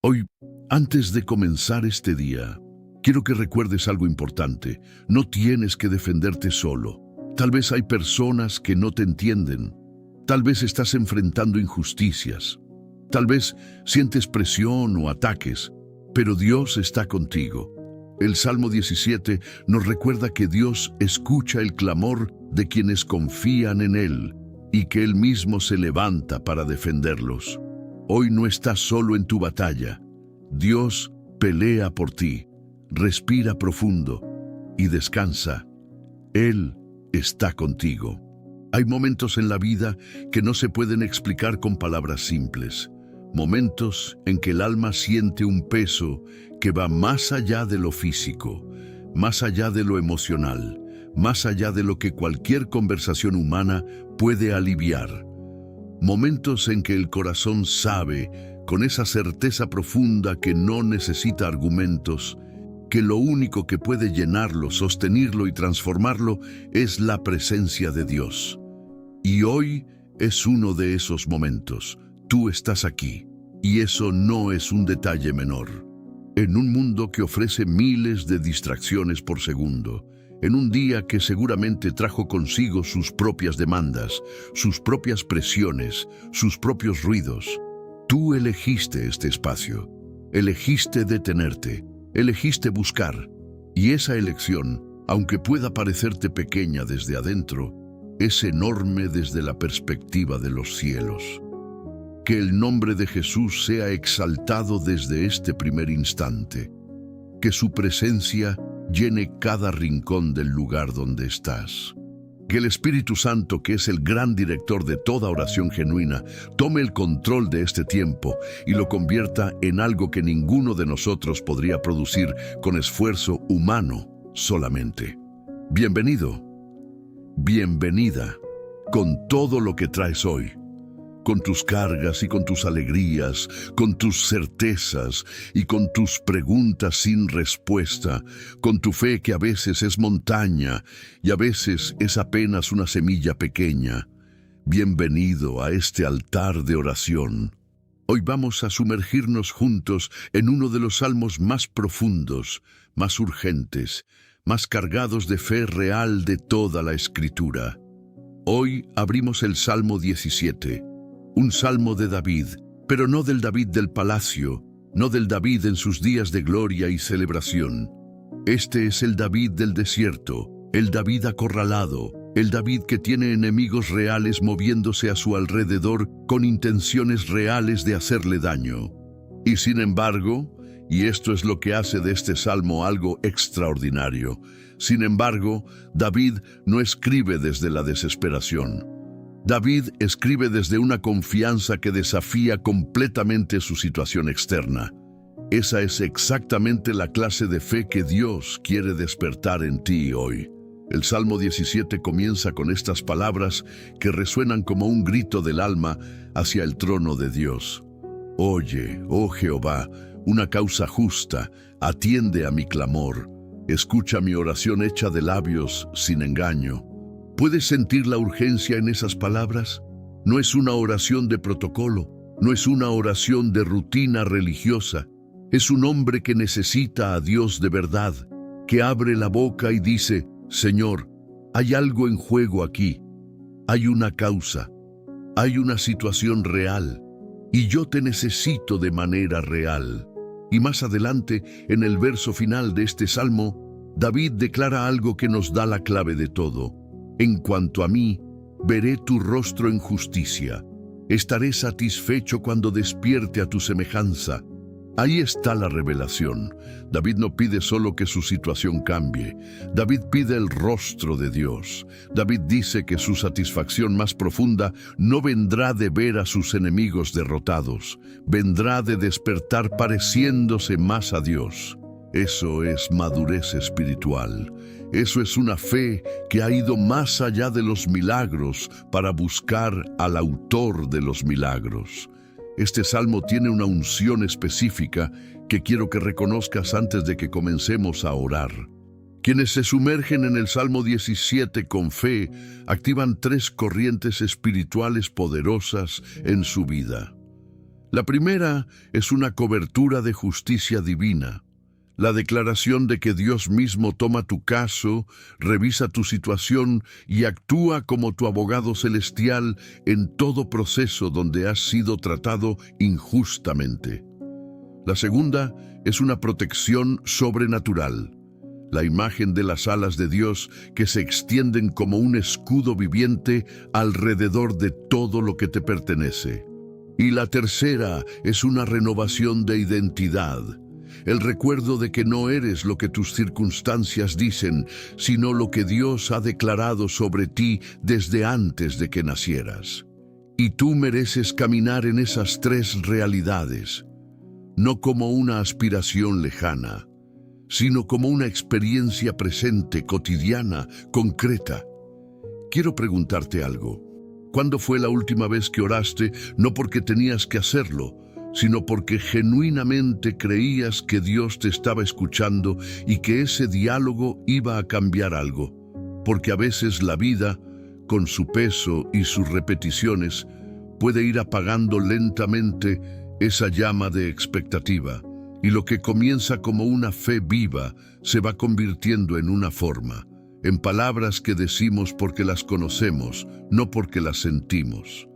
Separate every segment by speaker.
Speaker 1: Hoy, antes de comenzar este día, quiero que recuerdes algo importante. No tienes que defenderte solo. Tal vez hay personas que no te entienden. Tal vez estás enfrentando injusticias. Tal vez sientes presión o ataques, pero Dios está contigo. El Salmo 17 nos recuerda que Dios escucha el clamor de quienes confían en Él y que Él mismo se levanta para defenderlos. Hoy no estás solo en tu batalla. Dios pelea por ti. Respira profundo y descansa. Él está contigo. Hay momentos en la vida que no se pueden explicar con palabras simples. Momentos en que el alma siente un peso que va más allá de lo físico, más allá de lo emocional, más allá de lo que cualquier conversación humana puede aliviar. Momentos en que el corazón sabe, con esa certeza profunda que no necesita argumentos, que lo único que puede llenarlo, sostenerlo y transformarlo es la presencia de Dios. Y hoy es uno de esos momentos. Tú estás aquí, y eso no es un detalle menor. En un mundo que ofrece miles de distracciones por segundo, en un día que seguramente trajo consigo sus propias demandas, sus propias presiones, sus propios ruidos, tú elegiste este espacio, elegiste detenerte, elegiste buscar, y esa elección, aunque pueda parecerte pequeña desde adentro, es enorme desde la perspectiva de los cielos. Que el nombre de Jesús sea exaltado desde este primer instante. Que su presencia llene cada rincón del lugar donde estás. Que el Espíritu Santo, que es el gran director de toda oración genuina, tome el control de este tiempo y lo convierta en algo que ninguno de nosotros podría producir con esfuerzo humano solamente. Bienvenido, bienvenida, con todo lo que traes hoy. Con tus cargas y con tus alegrías, con tus certezas y con tus preguntas sin respuesta, con tu fe que a veces es montaña y a veces es apenas una semilla pequeña. Bienvenido a este altar de oración. Hoy vamos a sumergirnos juntos en uno de los salmos más profundos, más urgentes, más cargados de fe real de toda la Escritura. Hoy abrimos el Salmo 17. Un salmo de David, pero no del David del palacio, no del David en sus días de gloria y celebración. Este es el David del desierto, el David acorralado, el David que tiene enemigos reales moviéndose a su alrededor con intenciones reales de hacerle daño. Y sin embargo, y esto es lo que hace de este salmo algo extraordinario, sin embargo, David no escribe desde la desesperación. David escribe desde una confianza que desafía completamente su situación externa. Esa es exactamente la clase de fe que Dios quiere despertar en ti hoy. El Salmo 17 comienza con estas palabras que resuenan como un grito del alma hacia el trono de Dios. Oye, oh Jehová, una causa justa, atiende a mi clamor. Escucha mi oración hecha de labios sin engaño. ¿Puedes sentir la urgencia en esas palabras? No es una oración de protocolo, no es una oración de rutina religiosa. Es un hombre que necesita a Dios de verdad, que abre la boca y dice, Señor, hay algo en juego aquí. Hay una causa, hay una situación real, y yo te necesito de manera real. Y más adelante, en el verso final de este salmo, David declara algo que nos da la clave de todo. En cuanto a mí, veré tu rostro en justicia. Estaré satisfecho cuando despierte a tu semejanza. Ahí está la revelación. David no pide solo que su situación cambie. David pide el rostro de Dios. David dice que su satisfacción más profunda no vendrá de ver a sus enemigos derrotados. Vendrá de despertar pareciéndose más a Dios. Eso es madurez espiritual. Eso es una fe que ha ido más allá de los milagros para buscar al autor de los milagros. Este salmo tiene una unción específica que quiero que reconozcas antes de que comencemos a orar. Quienes se sumergen en el Salmo 17 con fe activan tres corrientes espirituales poderosas en su vida. La primera es una cobertura de justicia divina, la declaración de que Dios mismo toma tu caso, revisa tu situación y actúa como tu abogado celestial en todo proceso donde has sido tratado injustamente. La segunda es una protección sobrenatural, la imagen de las alas de Dios que se extienden como un escudo viviente alrededor de todo lo que te pertenece. Y la tercera es una renovación de identidad, el recuerdo de que no eres lo que tus circunstancias dicen, sino lo que Dios ha declarado sobre ti desde antes de que nacieras. Y tú mereces caminar en esas tres realidades, no como una aspiración lejana, sino como una experiencia presente, cotidiana, concreta. Quiero preguntarte algo. ¿Cuándo fue la última vez que oraste, no porque tenías que hacerlo, sino porque genuinamente creías que Dios te estaba escuchando y que ese diálogo iba a cambiar algo? Porque a veces la vida, con su peso y sus repeticiones, puede ir apagando lentamente esa llama de expectativa, y lo que comienza como una fe viva se va convirtiendo en una forma, en palabras que decimos porque las conocemos, no porque las sentimos.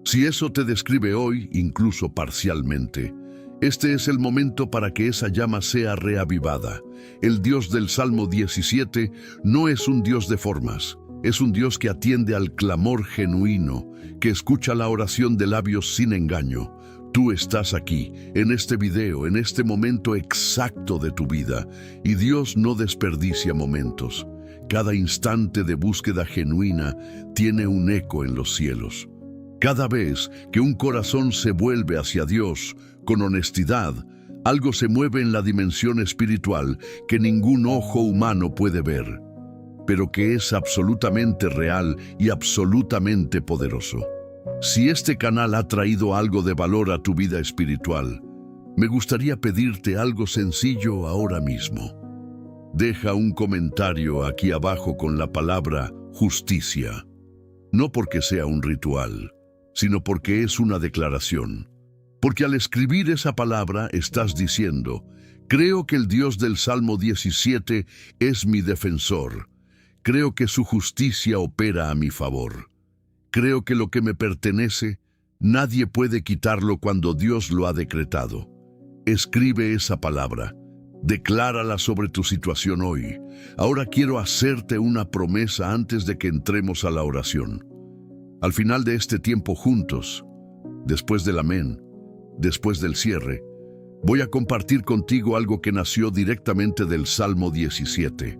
Speaker 1: Si eso te describe hoy, incluso parcialmente, este es el momento para que esa llama sea reavivada. El Dios del Salmo 17 no es un Dios de formas, es un Dios que atiende al clamor genuino, que escucha la oración de labios sin engaño. Tú estás aquí, en este video, en este momento exacto de tu vida, y Dios no desperdicia momentos. Cada instante de búsqueda genuina tiene un eco en los cielos. Cada vez que un corazón se vuelve hacia Dios con honestidad, algo se mueve en la dimensión espiritual que ningún ojo humano puede ver, pero que es absolutamente real y absolutamente poderoso. Si este canal ha traído algo de valor a tu vida espiritual, me gustaría pedirte algo sencillo ahora mismo. Deja un comentario aquí abajo con la palabra justicia. No porque sea un ritual, sino porque es una declaración. Porque al escribir esa palabra estás diciendo: creo que el Dios del Salmo 17 es mi defensor. Creo que su justicia opera a mi favor. Creo que lo que me pertenece, nadie puede quitarlo cuando Dios lo ha decretado. Escribe esa palabra. Declárala sobre tu situación hoy. Ahora quiero hacerte una promesa antes de que entremos a la oración. Al final de este tiempo juntos, después del amén, después del cierre, voy a compartir contigo algo que nació directamente del Salmo 17.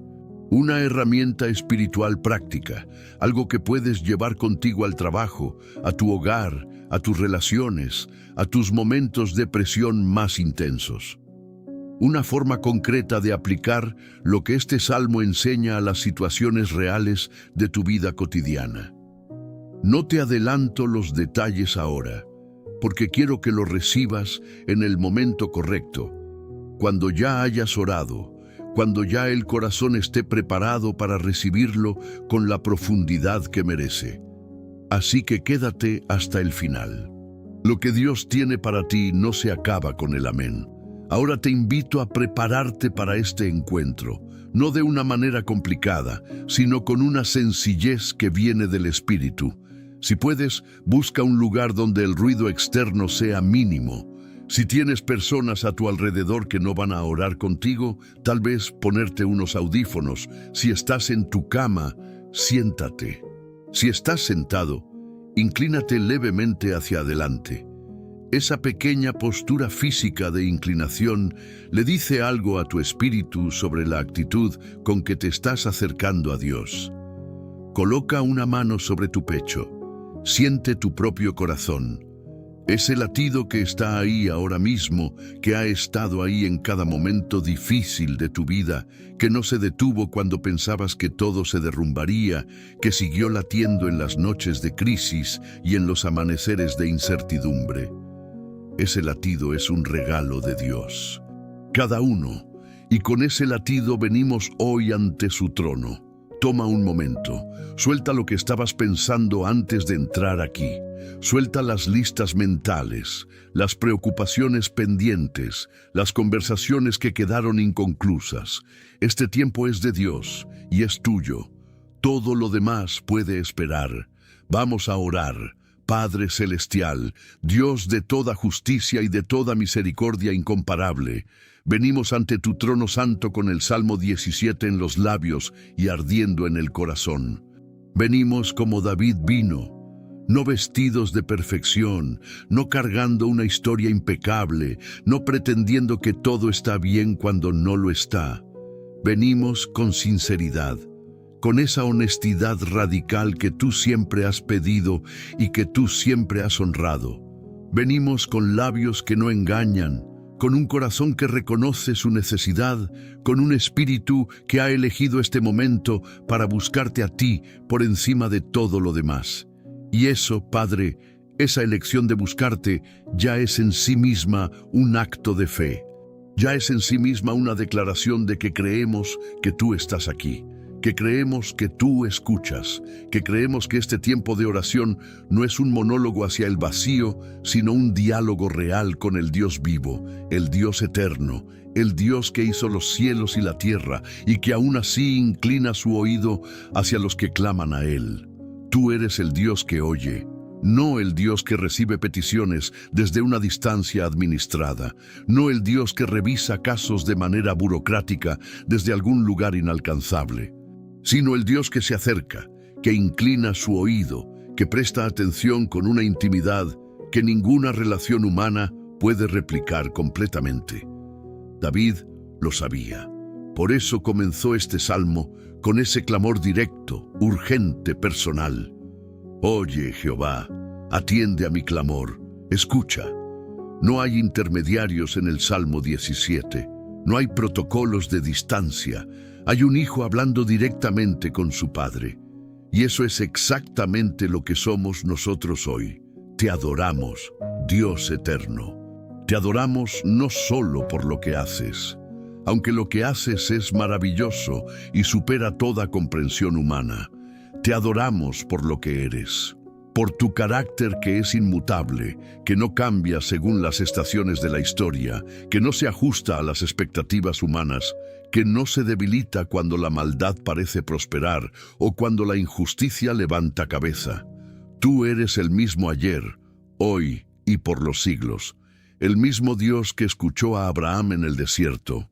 Speaker 1: Una herramienta espiritual práctica, algo que puedes llevar contigo al trabajo, a tu hogar, a tus relaciones, a tus momentos de presión más intensos. Una forma concreta de aplicar lo que este salmo enseña a las situaciones reales de tu vida cotidiana. No te adelanto los detalles ahora, porque quiero que lo recibas en el momento correcto, cuando ya hayas orado, cuando ya el corazón esté preparado para recibirlo con la profundidad que merece. Así que quédate hasta el final. Lo que Dios tiene para ti no se acaba con el amén. Ahora te invito a prepararte para este encuentro, no de una manera complicada, sino con una sencillez que viene del Espíritu. Si puedes, busca un lugar donde el ruido externo sea mínimo. Si tienes personas a tu alrededor que no van a orar contigo, tal vez ponerte unos audífonos. Si estás en tu cama, siéntate. Si estás sentado, inclínate levemente hacia adelante. Esa pequeña postura física de inclinación le dice algo a tu espíritu sobre la actitud con que te estás acercando a Dios. Coloca una mano sobre tu pecho. Siente tu propio corazón. Ese latido que está ahí ahora mismo, que ha estado ahí en cada momento difícil de tu vida, que no se detuvo cuando pensabas que todo se derrumbaría, que siguió latiendo en las noches de crisis y en los amaneceres de incertidumbre. Ese latido es un regalo de Dios. Cada uno, y con ese latido venimos hoy ante su trono. Toma un momento. Suelta lo que estabas pensando antes de entrar aquí. Suelta las listas mentales, las preocupaciones pendientes, las conversaciones que quedaron inconclusas. Este tiempo es de Dios y es tuyo. Todo lo demás puede esperar. Vamos a orar. Padre Celestial, Dios de toda justicia y de toda misericordia incomparable, venimos ante tu trono santo con el Salmo 17 en los labios y ardiendo en el corazón. Venimos como David vino, no vestidos de perfección, no cargando una historia impecable, no pretendiendo que todo está bien cuando no lo está. Venimos con sinceridad, con esa honestidad radical que tú siempre has pedido y que tú siempre has honrado. Venimos con labios que no engañan, con un corazón que reconoce su necesidad, con un espíritu que ha elegido este momento para buscarte a ti por encima de todo lo demás. Y eso, Padre, esa elección de buscarte ya es en sí misma un acto de fe. Ya es en sí misma una declaración de que creemos que tú estás aquí, que creemos que tú escuchas, que creemos que este tiempo de oración no es un monólogo hacia el vacío, sino un diálogo real con el Dios vivo, el Dios eterno, el Dios que hizo los cielos y la tierra y que aún así inclina su oído hacia los que claman a Él. Tú eres el Dios que oye, no el Dios que recibe peticiones desde una distancia administrada, no el Dios que revisa casos de manera burocrática desde algún lugar inalcanzable, sino el Dios que se acerca, que inclina su oído, que presta atención con una intimidad que ninguna relación humana puede replicar completamente. David lo sabía. Por eso comenzó este salmo con ese clamor directo, urgente, personal. Oye, Jehová, atiende a mi clamor, escucha. No hay intermediarios en el Salmo 17, no hay protocolos de distancia. Hay un hijo hablando directamente con su padre. Y eso es exactamente lo que somos nosotros hoy. Te adoramos, Dios eterno. Te adoramos no solo por lo que haces, aunque lo que haces es maravilloso y supera toda comprensión humana. Te adoramos por lo que eres, por tu carácter que es inmutable, que no cambia según las estaciones de la historia, que no se ajusta a las expectativas humanas, que no se debilita cuando la maldad parece prosperar o cuando la injusticia levanta cabeza. Tú eres el mismo ayer, hoy y por los siglos, el mismo Dios que escuchó a Abraham en el desierto,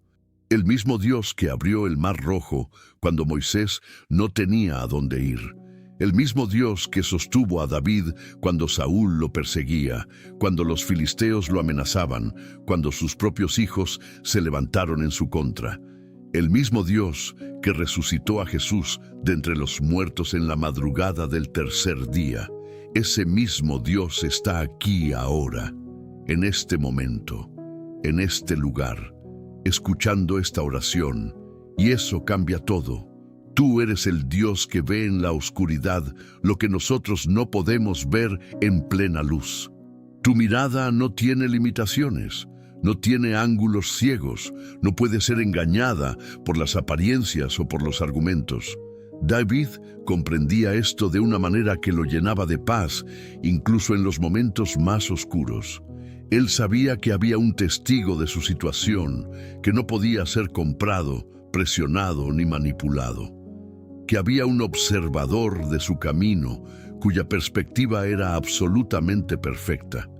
Speaker 1: el mismo Dios que abrió el Mar Rojo cuando Moisés no tenía a dónde ir, el mismo Dios que sostuvo a David cuando Saúl lo perseguía, cuando los filisteos lo amenazaban, cuando sus propios hijos se levantaron en su contra. El mismo Dios que resucitó a Jesús de entre los muertos en la madrugada del tercer día. Ese mismo Dios está aquí ahora, en este momento, en este lugar, escuchando esta oración. Y eso cambia todo. Tú eres el Dios que ve en la oscuridad lo que nosotros no podemos ver en plena luz. Tu mirada no tiene limitaciones. No tiene ángulos ciegos, no puede ser engañada por las apariencias o por los argumentos. David comprendía esto de una manera que lo llenaba de paz, incluso en los momentos más oscuros. Él sabía que había un testigo de su situación, que no podía ser comprado, presionado ni manipulado. Que había un observador de su camino, cuya perspectiva era absolutamente perfecta.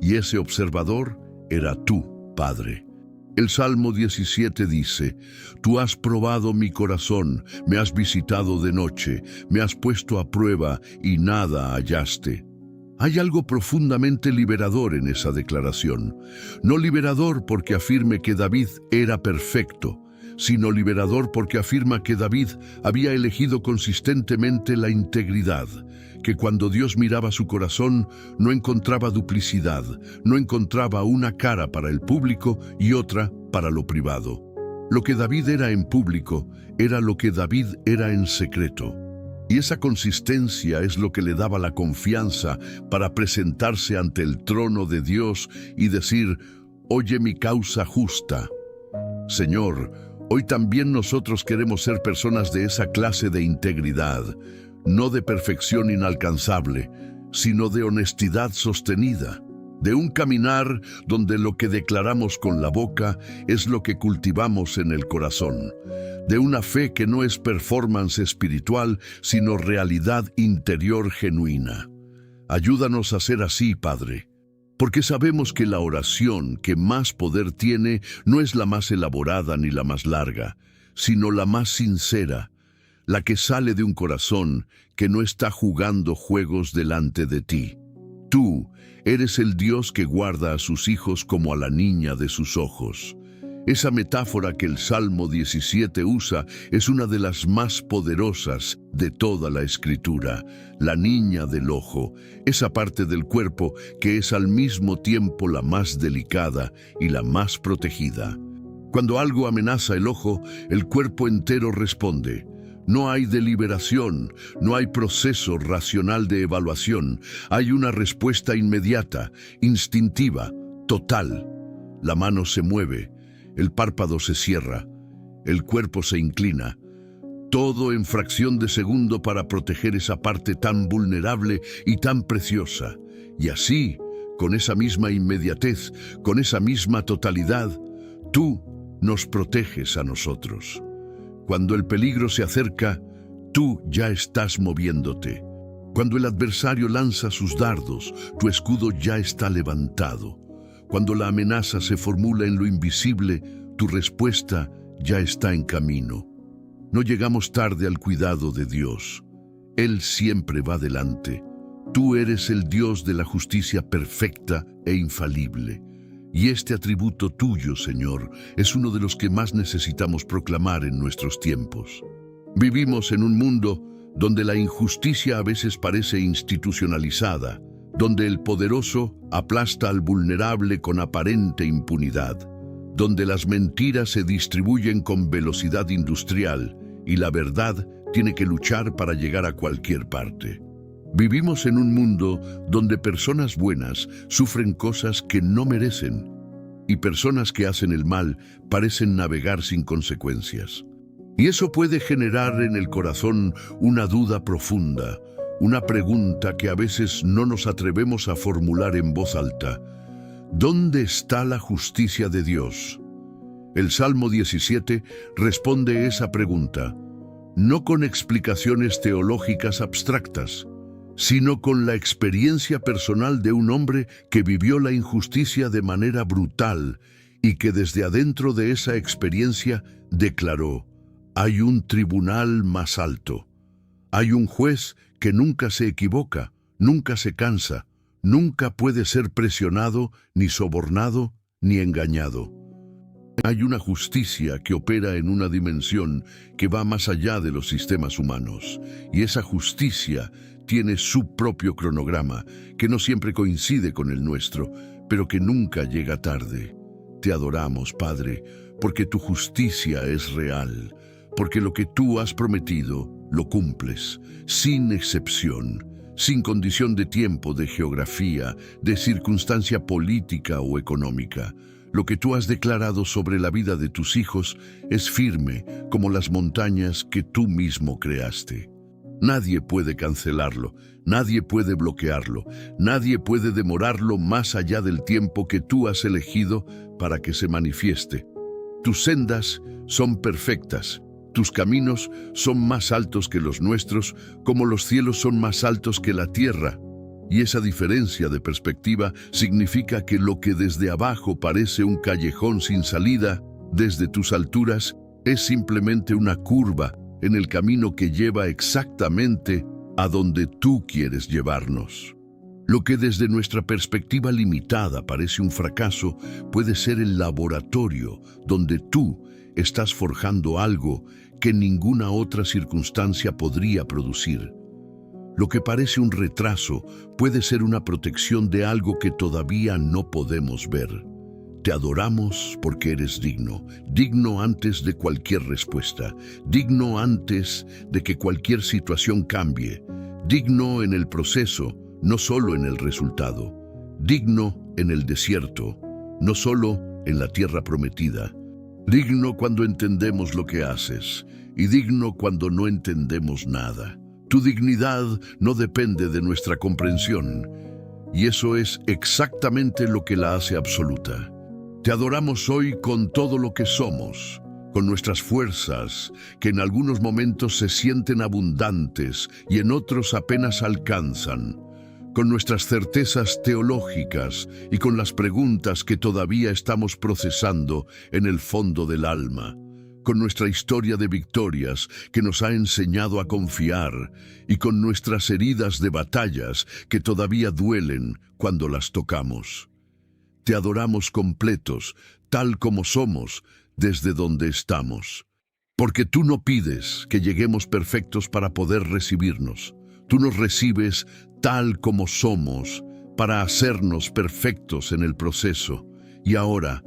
Speaker 1: Y ese observador era tú, Padre. El Salmo 17 dice: Tú has probado mi corazón, me has visitado de noche, me has puesto a prueba y nada hallaste. Hay algo profundamente liberador en esa declaración. No liberador porque afirme que David era perfecto, sino liberador porque afirma que David había elegido consistentemente la integridad, que cuando Dios miraba su corazón no encontraba duplicidad, no encontraba una cara para el público y otra para lo privado. Lo que David era en público era lo que David era en secreto. Y esa consistencia es lo que le daba la confianza para presentarse ante el trono de Dios y decir: Oye mi causa justa. Señor, Hoy también nosotros queremos ser personas de esa clase de integridad, no de perfección inalcanzable, sino de honestidad sostenida, de un caminar donde lo que declaramos con la boca es lo que cultivamos en el corazón, de una fe que no es performance espiritual, sino realidad interior genuina. Ayúdanos a ser así, Padre, porque sabemos que la oración que más poder tiene no es la más elaborada ni la más larga, sino la más sincera, la que sale de un corazón que no está jugando juegos delante de ti. Tú eres el Dios que guarda a sus hijos como a la niña de sus ojos. Esa metáfora que el Salmo 17 usa es una de las más poderosas de toda la Escritura. La niña del ojo, esa parte del cuerpo que es al mismo tiempo la más delicada y la más protegida. Cuando algo amenaza el ojo, el cuerpo entero responde. No hay deliberación, no hay proceso racional de evaluación, hay una respuesta inmediata, instintiva, total. La mano se mueve, el párpado se cierra, el cuerpo se inclina, todo en fracción de segundo para proteger esa parte tan vulnerable y tan preciosa. Y así, con esa misma inmediatez, con esa misma totalidad, tú nos proteges a nosotros. Cuando el peligro se acerca, tú ya estás moviéndote. Cuando el adversario lanza sus dardos, tu escudo ya está levantado. Cuando la amenaza se formula en lo invisible, tu respuesta ya está en camino. No llegamos tarde al cuidado de Dios. Él siempre va delante. Tú eres el Dios de la justicia perfecta e infalible. Y este atributo tuyo, Señor, es uno de los que más necesitamos proclamar en nuestros tiempos. Vivimos en un mundo donde la injusticia a veces parece institucionalizada, donde el poderoso aplasta al vulnerable con aparente impunidad, donde las mentiras se distribuyen con velocidad industrial y la verdad tiene que luchar para llegar a cualquier parte. Vivimos en un mundo donde personas buenas sufren cosas que no merecen y personas que hacen el mal parecen navegar sin consecuencias. Y eso puede generar en el corazón una duda profunda, una pregunta que a veces no nos atrevemos a formular en voz alta. ¿Dónde está la justicia de Dios? El Salmo 17 responde esa pregunta, no con explicaciones teológicas abstractas, sino con la experiencia personal de un hombre que vivió la injusticia de manera brutal y que desde adentro de esa experiencia declaró, hay un tribunal más alto, hay un juez que nunca se equivoca, nunca se cansa, nunca puede ser presionado, ni sobornado, ni engañado. Hay una justicia que opera en una dimensión que va más allá de los sistemas humanos, y esa justicia tiene su propio cronograma, que no siempre coincide con el nuestro, pero que nunca llega tarde. Te adoramos, Padre, porque tu justicia es real, porque lo que tú has prometido lo cumples, sin excepción, sin condición de tiempo, de geografía, de circunstancia política o económica. Lo que tú has declarado sobre la vida de tus hijos es firme como las montañas que tú mismo creaste. Nadie puede cancelarlo, nadie puede bloquearlo, nadie puede demorarlo más allá del tiempo que tú has elegido para que se manifieste. Tus sendas son perfectas, tus caminos son más altos que los nuestros, como los cielos son más altos que la tierra. Y esa diferencia de perspectiva significa que lo que desde abajo parece un callejón sin salida, desde tus alturas, es simplemente una curva en el camino que lleva exactamente a donde tú quieres llevarnos. Lo que desde nuestra perspectiva limitada parece un fracaso, puede ser el laboratorio donde tú estás forjando algo que ninguna otra circunstancia podría producir. Lo que parece un retraso puede ser una protección de algo que todavía no podemos ver. Te adoramos porque eres digno, digno antes de cualquier respuesta, digno antes de que cualquier situación cambie, digno en el proceso, no solo en el resultado, digno en el desierto, no solo en la tierra prometida, Digno cuando entendemos lo que haces, y digno cuando no entendemos nada. Tu dignidad no depende de nuestra comprensión, y eso es exactamente lo que la hace absoluta. Te adoramos hoy con todo lo que somos, con nuestras fuerzas, que en algunos momentos se sienten abundantes y en otros apenas alcanzan, con nuestras certezas teológicas y con las preguntas que todavía estamos procesando en el fondo del alma, con nuestra historia de victorias que nos ha enseñado a confiar y con nuestras heridas de batallas que todavía duelen cuando las tocamos. Te adoramos completos, tal como somos, desde donde estamos. Porque tú no pides que lleguemos perfectos para poder recibirnos. Tú nos recibes tal como somos, para hacernos perfectos en el proceso. Y ahora,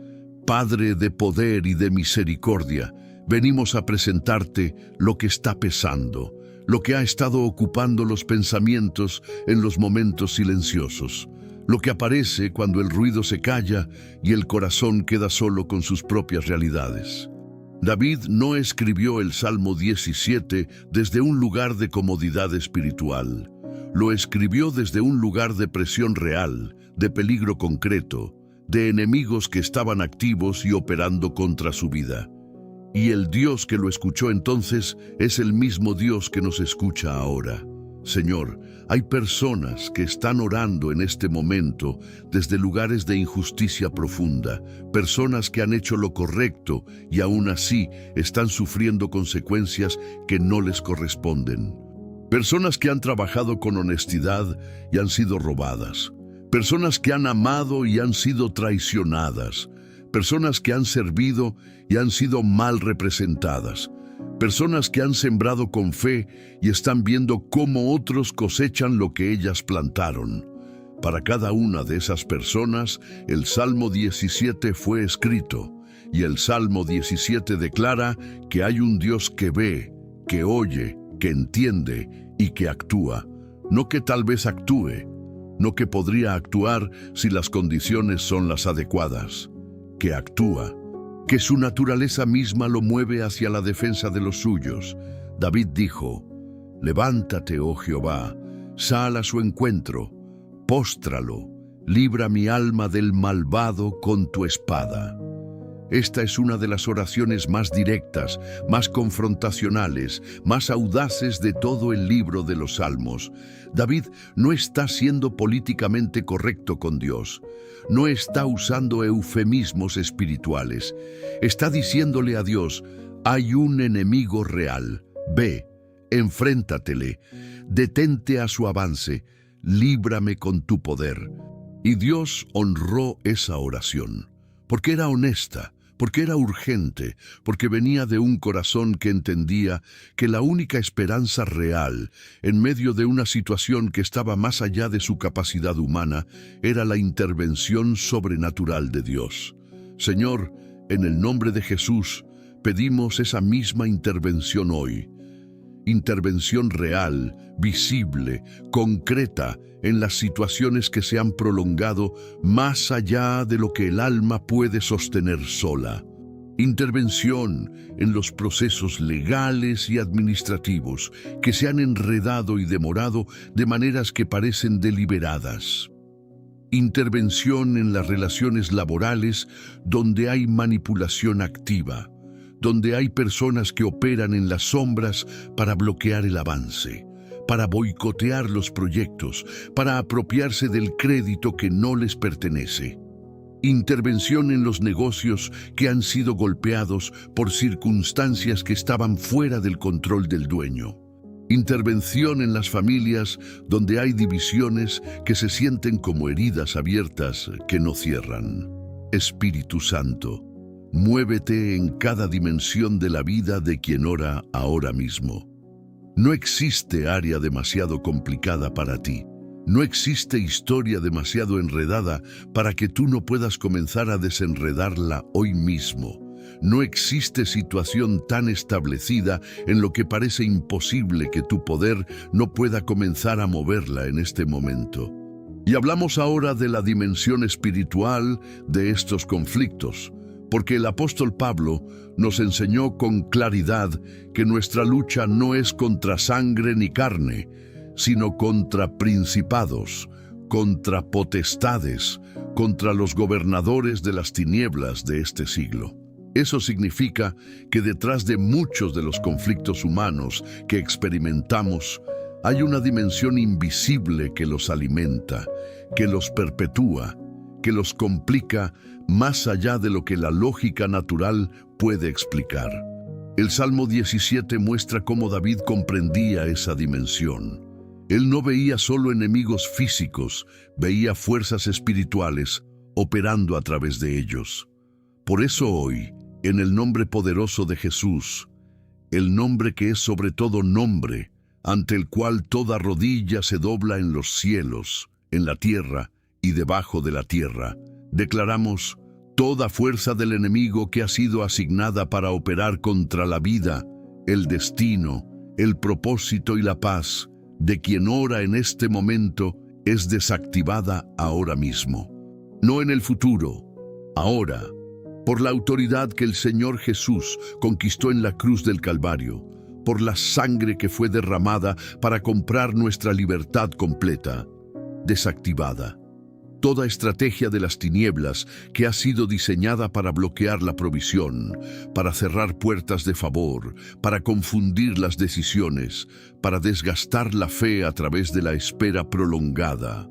Speaker 1: Padre de poder y de misericordia, venimos a presentarte lo que está pesando, lo que ha estado ocupando los pensamientos en los momentos silenciosos, lo que aparece cuando el ruido se calla y el corazón queda solo con sus propias realidades. David no escribió el Salmo 17 desde un lugar de comodidad espiritual. Lo escribió desde un lugar de presión real, de peligro concreto, de enemigos que estaban activos y operando contra su vida. Y el Dios que lo escuchó entonces es el mismo Dios que nos escucha ahora. Señor, hay personas que están orando en este momento desde lugares de injusticia profunda, personas que han hecho lo correcto y aún así están sufriendo consecuencias que no les corresponden. Personas que han trabajado con honestidad y han sido robadas. Personas que han amado y han sido traicionadas. Personas que han servido y han sido mal representadas. Personas que han sembrado con fe y están viendo cómo otros cosechan lo que ellas plantaron. Para cada una de esas personas, el Salmo 17 fue escrito, y el Salmo 17 declara que hay un Dios que ve, que oye, que entiende y que actúa. No que tal vez actúe, no que podría actuar si las condiciones son las adecuadas, que actúa, que su naturaleza misma lo mueve hacia la defensa de los suyos. David dijo: «Levántate, oh Jehová, sal a su encuentro, póstralo, libra mi alma del malvado con tu espada». Esta es una de las oraciones más directas, más confrontacionales, más audaces de todo el libro de los Salmos. David no está siendo políticamente correcto con Dios. No está usando eufemismos espirituales. Está diciéndole a Dios: hay un enemigo real. Ve, enfréntatele, detente a su avance, líbrame con tu poder. Y Dios honró esa oración, porque era honesta, porque era urgente, porque venía de un corazón que entendía que la única esperanza real, en medio de una situación que estaba más allá de su capacidad humana, era la intervención sobrenatural de Dios. Señor, en el nombre de Jesús, pedimos esa misma intervención hoy. Intervención real, visible, concreta en las situaciones que se han prolongado más allá de lo que el alma puede sostener sola. Intervención en los procesos legales y administrativos que se han enredado y demorado de maneras que parecen deliberadas. Intervención en las relaciones laborales donde hay manipulación activa, donde hay personas que operan en las sombras para bloquear el avance, para boicotear los proyectos, para apropiarse del crédito que no les pertenece. Intervención en los negocios que han sido golpeados por circunstancias que estaban fuera del control del dueño. Intervención en las familias donde hay divisiones que se sienten como heridas abiertas que no cierran. Espíritu Santo, muévete en cada dimensión de la vida de quien ora ahora mismo. No existe área demasiado complicada para ti. No existe historia demasiado enredada para que tú no puedas comenzar a desenredarla hoy mismo. No existe situación tan establecida en lo que parece imposible que tu poder no pueda comenzar a moverla en este momento. Y hablamos ahora de la dimensión espiritual de estos conflictos, porque el apóstol Pablo nos enseñó con claridad que nuestra lucha no es contra sangre ni carne, sino contra principados, contra potestades, contra los gobernadores de las tinieblas de este siglo. Eso significa que detrás de muchos de los conflictos humanos que experimentamos, hay una dimensión invisible que los alimenta, que los perpetúa, que los complica más allá de lo que la lógica natural puede explicar. El Salmo 17 muestra cómo David comprendía esa dimensión. Él no veía solo enemigos físicos, veía fuerzas espirituales operando a través de ellos. Por eso hoy, en el nombre poderoso de Jesús, el nombre que es sobre todo nombre, ante el cual toda rodilla se dobla en los cielos, en la tierra y debajo de la tierra, declaramos toda fuerza del enemigo que ha sido asignada para operar contra la vida, el destino, el propósito y la paz de quien ora en este momento es desactivada ahora mismo. No en el futuro, ahora, por la autoridad que el Señor Jesús conquistó en la cruz del Calvario, por la sangre que fue derramada para comprar nuestra libertad completa, desactivada. Toda estrategia de las tinieblas que ha sido diseñada para bloquear la provisión, para cerrar puertas de favor, para confundir las decisiones, para desgastar la fe a través de la espera prolongada,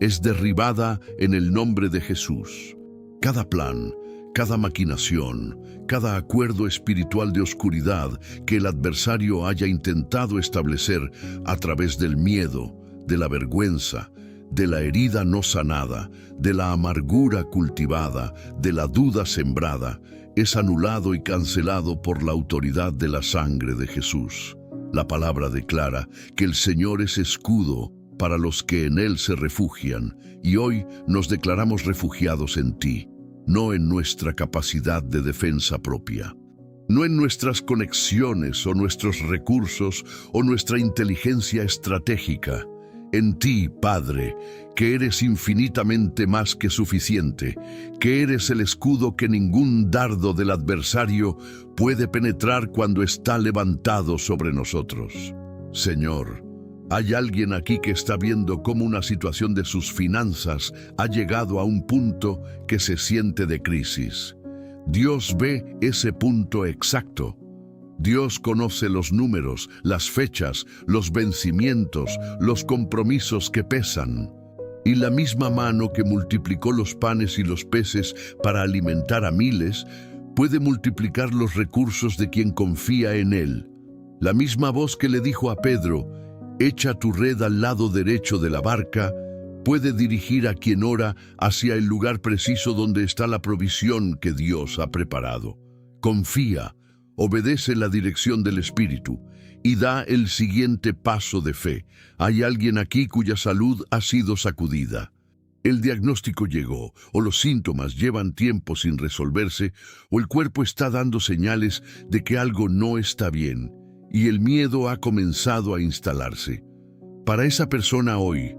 Speaker 1: es derribada en el nombre de Jesús. Cada plan, cada maquinación, cada acuerdo espiritual de oscuridad que el adversario haya intentado establecer a través del miedo, de la vergüenza, de la herida no sanada, de la amargura cultivada, de la duda sembrada, es anulado y cancelado por la autoridad de la sangre de Jesús. La palabra declara que el Señor es escudo para los que en Él se refugian, y hoy nos declaramos refugiados en ti, no en nuestra capacidad de defensa propia, no en nuestras conexiones o nuestros recursos o nuestra inteligencia estratégica. En ti, Padre, que eres infinitamente más que suficiente, que eres el escudo que ningún dardo del adversario puede penetrar cuando está levantado sobre nosotros. Señor, hay alguien aquí que está viendo cómo una situación de sus finanzas ha llegado a un punto que se siente de crisis. Dios ve ese punto exacto. Dios conoce los números, las fechas, los vencimientos, los compromisos que pesan. Y la misma mano que multiplicó los panes y los peces para alimentar a miles, puede multiplicar los recursos de quien confía en Él. La misma voz que le dijo a Pedro, «Echa tu red al lado derecho de la barca», puede dirigir a quien ora hacia el lugar preciso donde está la provisión que Dios ha preparado. Confía. Obedece la dirección del Espíritu y da el siguiente paso de fe. Hay alguien aquí cuya salud ha sido sacudida. El diagnóstico llegó, o los síntomas llevan tiempo sin resolverse, o el cuerpo está dando señales de que algo no está bien, y el miedo ha comenzado a instalarse. Para esa persona hoy,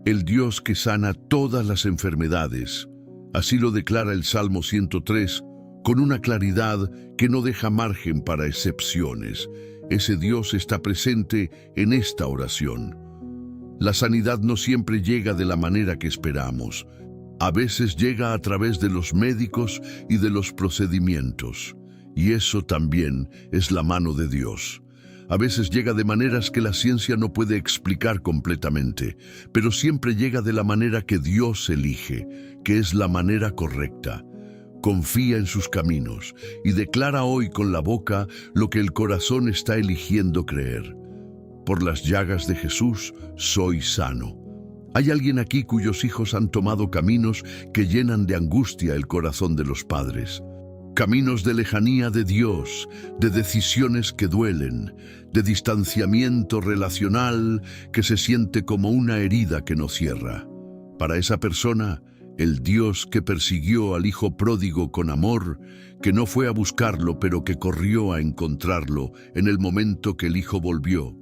Speaker 1: el Dios que sana todas las enfermedades, así lo declara el Salmo 103, con una claridad que no deja margen para excepciones. Ese Dios está presente en esta oración. La sanidad no siempre llega de la manera que esperamos. A veces llega a través de los médicos y de los procedimientos. Y eso también es la mano de Dios. A veces llega de maneras que la ciencia no puede explicar completamente, pero siempre llega de la manera que Dios elige, que es la manera correcta. Confía en sus caminos y declara hoy con la boca lo que el corazón está eligiendo creer. Por las llagas de Jesús soy sano. Hay alguien aquí cuyos hijos han tomado caminos que llenan de angustia el corazón de los padres. Caminos de lejanía de Dios, de decisiones que duelen, de distanciamiento relacional que se siente como una herida que no cierra. Para esa persona, el Dios que persiguió al hijo pródigo con amor, que no fue a buscarlo pero que corrió a encontrarlo en el momento que el hijo volvió.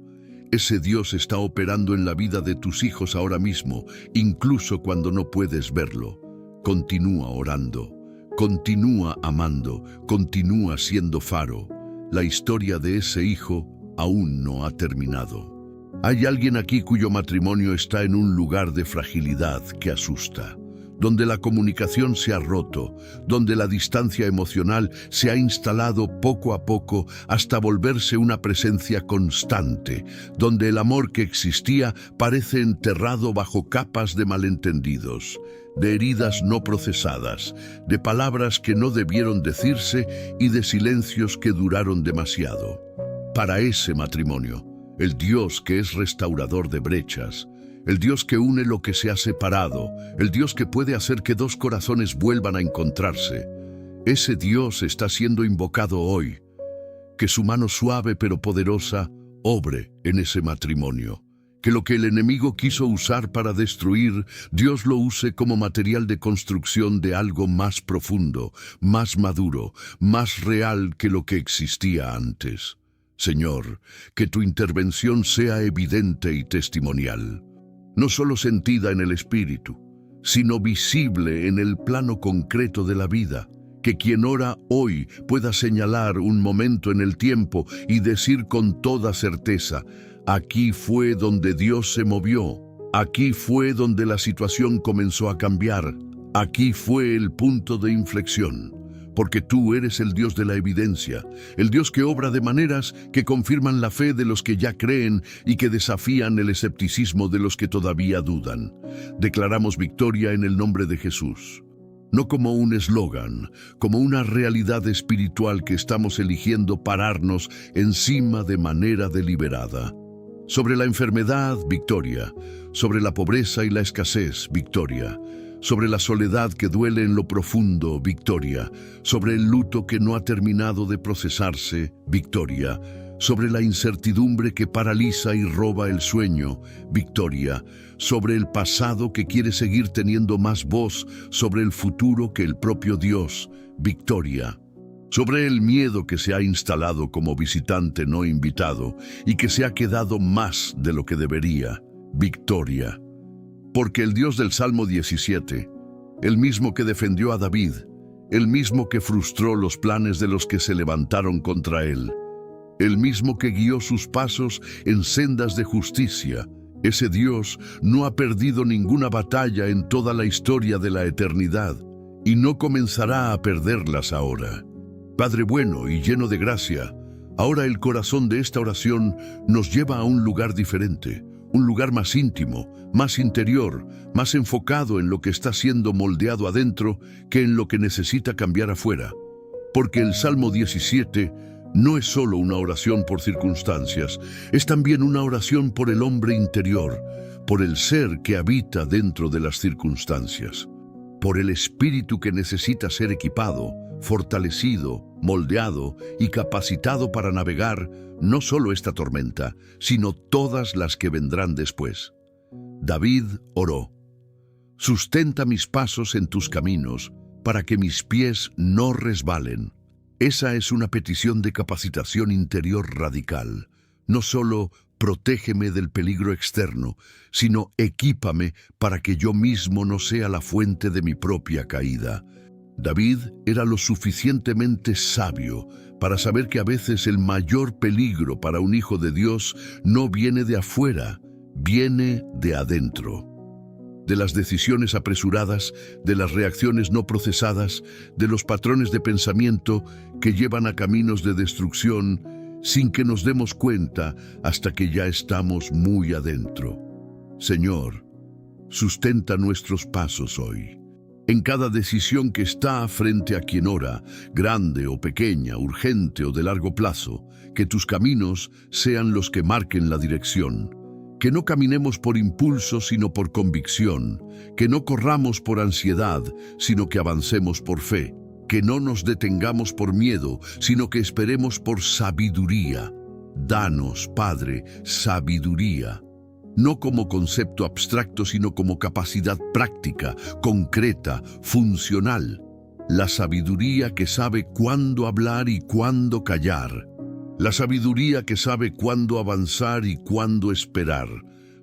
Speaker 1: Ese Dios está operando en la vida de tus hijos ahora mismo, incluso cuando no puedes verlo. Continúa orando. Continúa amando, continúa siendo faro. La historia de ese hijo aún no ha terminado. Hay alguien aquí cuyo matrimonio está en un lugar de fragilidad que asusta, donde la comunicación se ha roto, donde la distancia emocional se ha instalado poco a poco hasta volverse una presencia constante, donde el amor que existía parece enterrado bajo capas de malentendidos, de heridas no procesadas, de palabras que no debieron decirse y de silencios que duraron demasiado. Para ese matrimonio, el Dios que es restaurador de brechas, el Dios que une lo que se ha separado, el Dios que puede hacer que dos corazones vuelvan a encontrarse, ese Dios está siendo invocado hoy. Que su mano suave pero poderosa obre en ese matrimonio. Que lo que el enemigo quiso usar para destruir, Dios lo use como material de construcción de algo más profundo, más maduro, más real que lo que existía antes. Señor, que tu intervención sea evidente y testimonial, no solo sentida en el espíritu, sino visible en el plano concreto de la vida. Que quien ora hoy pueda señalar un momento en el tiempo y decir con toda certeza: aquí fue donde Dios se movió, aquí fue donde la situación comenzó a cambiar, aquí fue el punto de inflexión. Porque tú eres el Dios de la evidencia, el Dios que obra de maneras que confirman la fe de los que ya creen y que desafían el escepticismo de los que todavía dudan. Declaramos victoria en el nombre de Jesús. No como un eslogan, como una realidad espiritual que estamos eligiendo pararnos encima de manera deliberada. Sobre la enfermedad, victoria. Sobre la pobreza y la escasez, victoria. Sobre la soledad que duele en lo profundo, victoria. Sobre el luto que no ha terminado de procesarse, victoria. Sobre la incertidumbre que paraliza y roba el sueño, victoria. Sobre el pasado que quiere seguir teniendo más voz sobre el futuro que el propio Dios, victoria. Sobre el miedo que se ha instalado como visitante no invitado y que se ha quedado más de lo que debería, victoria. Porque el Dios del Salmo 17, el mismo que defendió a David, el mismo que frustró los planes de los que se levantaron contra él, el mismo que guió sus pasos en sendas de justicia, ese Dios no ha perdido ninguna batalla en toda la historia de la eternidad y no comenzará a perderlas ahora. Padre bueno y lleno de gracia, ahora el corazón de esta oración nos lleva a un lugar diferente, un lugar más íntimo, más interior, más enfocado en lo que está siendo moldeado adentro que en lo que necesita cambiar afuera. Porque el Salmo 17 no es solo una oración por circunstancias, es también una oración por el hombre interior, por el ser que habita dentro de las circunstancias, por el espíritu que necesita ser equipado, fortalecido, moldeado y capacitado para navegar no solo esta tormenta, sino todas las que vendrán después. David oró: sustenta mis pasos en tus caminos, para que mis pies no resbalen. Esa es una petición de capacitación interior radical. No solo protégeme del peligro externo, sino equípame para que yo mismo no sea la fuente de mi propia caída. David era lo suficientemente sabio para saber que a veces el mayor peligro para un hijo de Dios no viene de afuera, viene de adentro. De las decisiones apresuradas, de las reacciones no procesadas, de los patrones de pensamiento que llevan a caminos de destrucción sin que nos demos cuenta hasta que ya estamos muy adentro. Señor, sustenta nuestros pasos hoy. En cada decisión que está frente a quien ora, grande o pequeña, urgente o de largo plazo, que tus caminos sean los que marquen la dirección. Que no caminemos por impulso, sino por convicción. Que no corramos por ansiedad, sino que avancemos por fe. Que no nos detengamos por miedo, sino que esperemos por sabiduría. Danos, Padre, sabiduría. No como concepto abstracto, sino como capacidad práctica, concreta, funcional. La sabiduría que sabe cuándo hablar y cuándo callar. La sabiduría que sabe cuándo avanzar y cuándo esperar.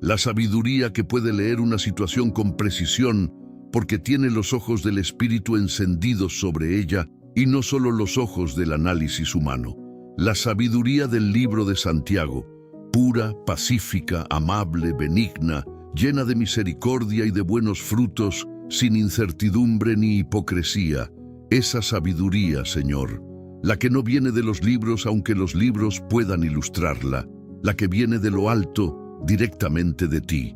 Speaker 1: La sabiduría que puede leer una situación con precisión porque tiene los ojos del Espíritu encendidos sobre ella y no solo los ojos del análisis humano. La sabiduría del libro de Santiago, pura, pacífica, amable, benigna, llena de misericordia y de buenos frutos, sin incertidumbre ni hipocresía. Esa sabiduría, Señor, la que no viene de los libros aunque los libros puedan ilustrarla, la que viene de lo alto, directamente de ti.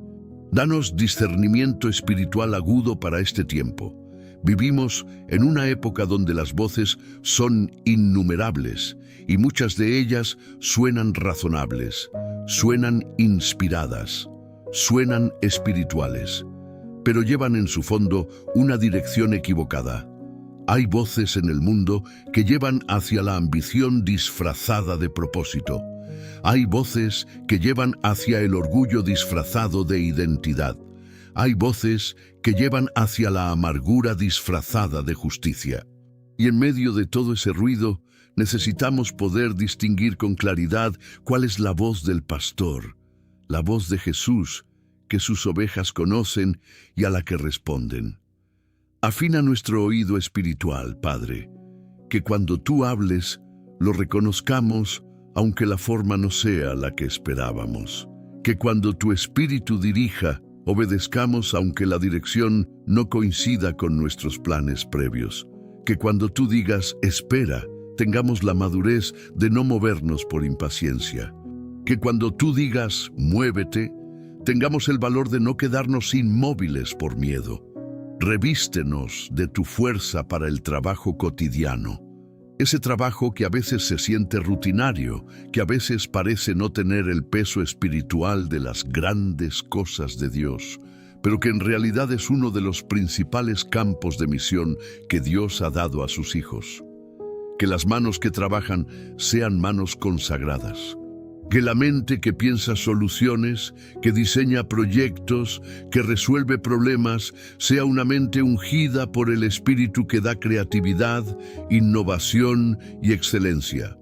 Speaker 1: Danos discernimiento espiritual agudo para este tiempo. Vivimos en una época donde las voces son innumerables y muchas de ellas suenan razonables, suenan inspiradas, suenan espirituales, pero llevan en su fondo una dirección equivocada. Hay voces en el mundo que llevan hacia la ambición disfrazada de propósito. Hay voces que llevan hacia el orgullo disfrazado de identidad. Hay voces que llevan hacia la amargura disfrazada de justicia. Y en medio de todo ese ruido, necesitamos poder distinguir con claridad cuál es la voz del pastor, la voz de Jesús, que sus ovejas conocen y a la que responden. Afina nuestro oído espiritual, Padre, que cuando tú hables, lo reconozcamos, aunque la forma no sea la que esperábamos. Que cuando tu Espíritu dirija, obedezcamos aunque la dirección no coincida con nuestros planes previos. Que cuando tú digas, espera, tengamos la madurez de no movernos por impaciencia. Que cuando tú digas, muévete, tengamos el valor de no quedarnos inmóviles por miedo. Revístenos de tu fuerza para el trabajo cotidiano. Ese trabajo que a veces se siente rutinario, que a veces parece no tener el peso espiritual de las grandes cosas de Dios, pero que en realidad es uno de los principales campos de misión que Dios ha dado a sus hijos. Que las manos que trabajan sean manos consagradas. Que la mente que piensa soluciones, que diseña proyectos, que resuelve problemas, sea una mente ungida por el Espíritu que da creatividad, innovación y excelencia.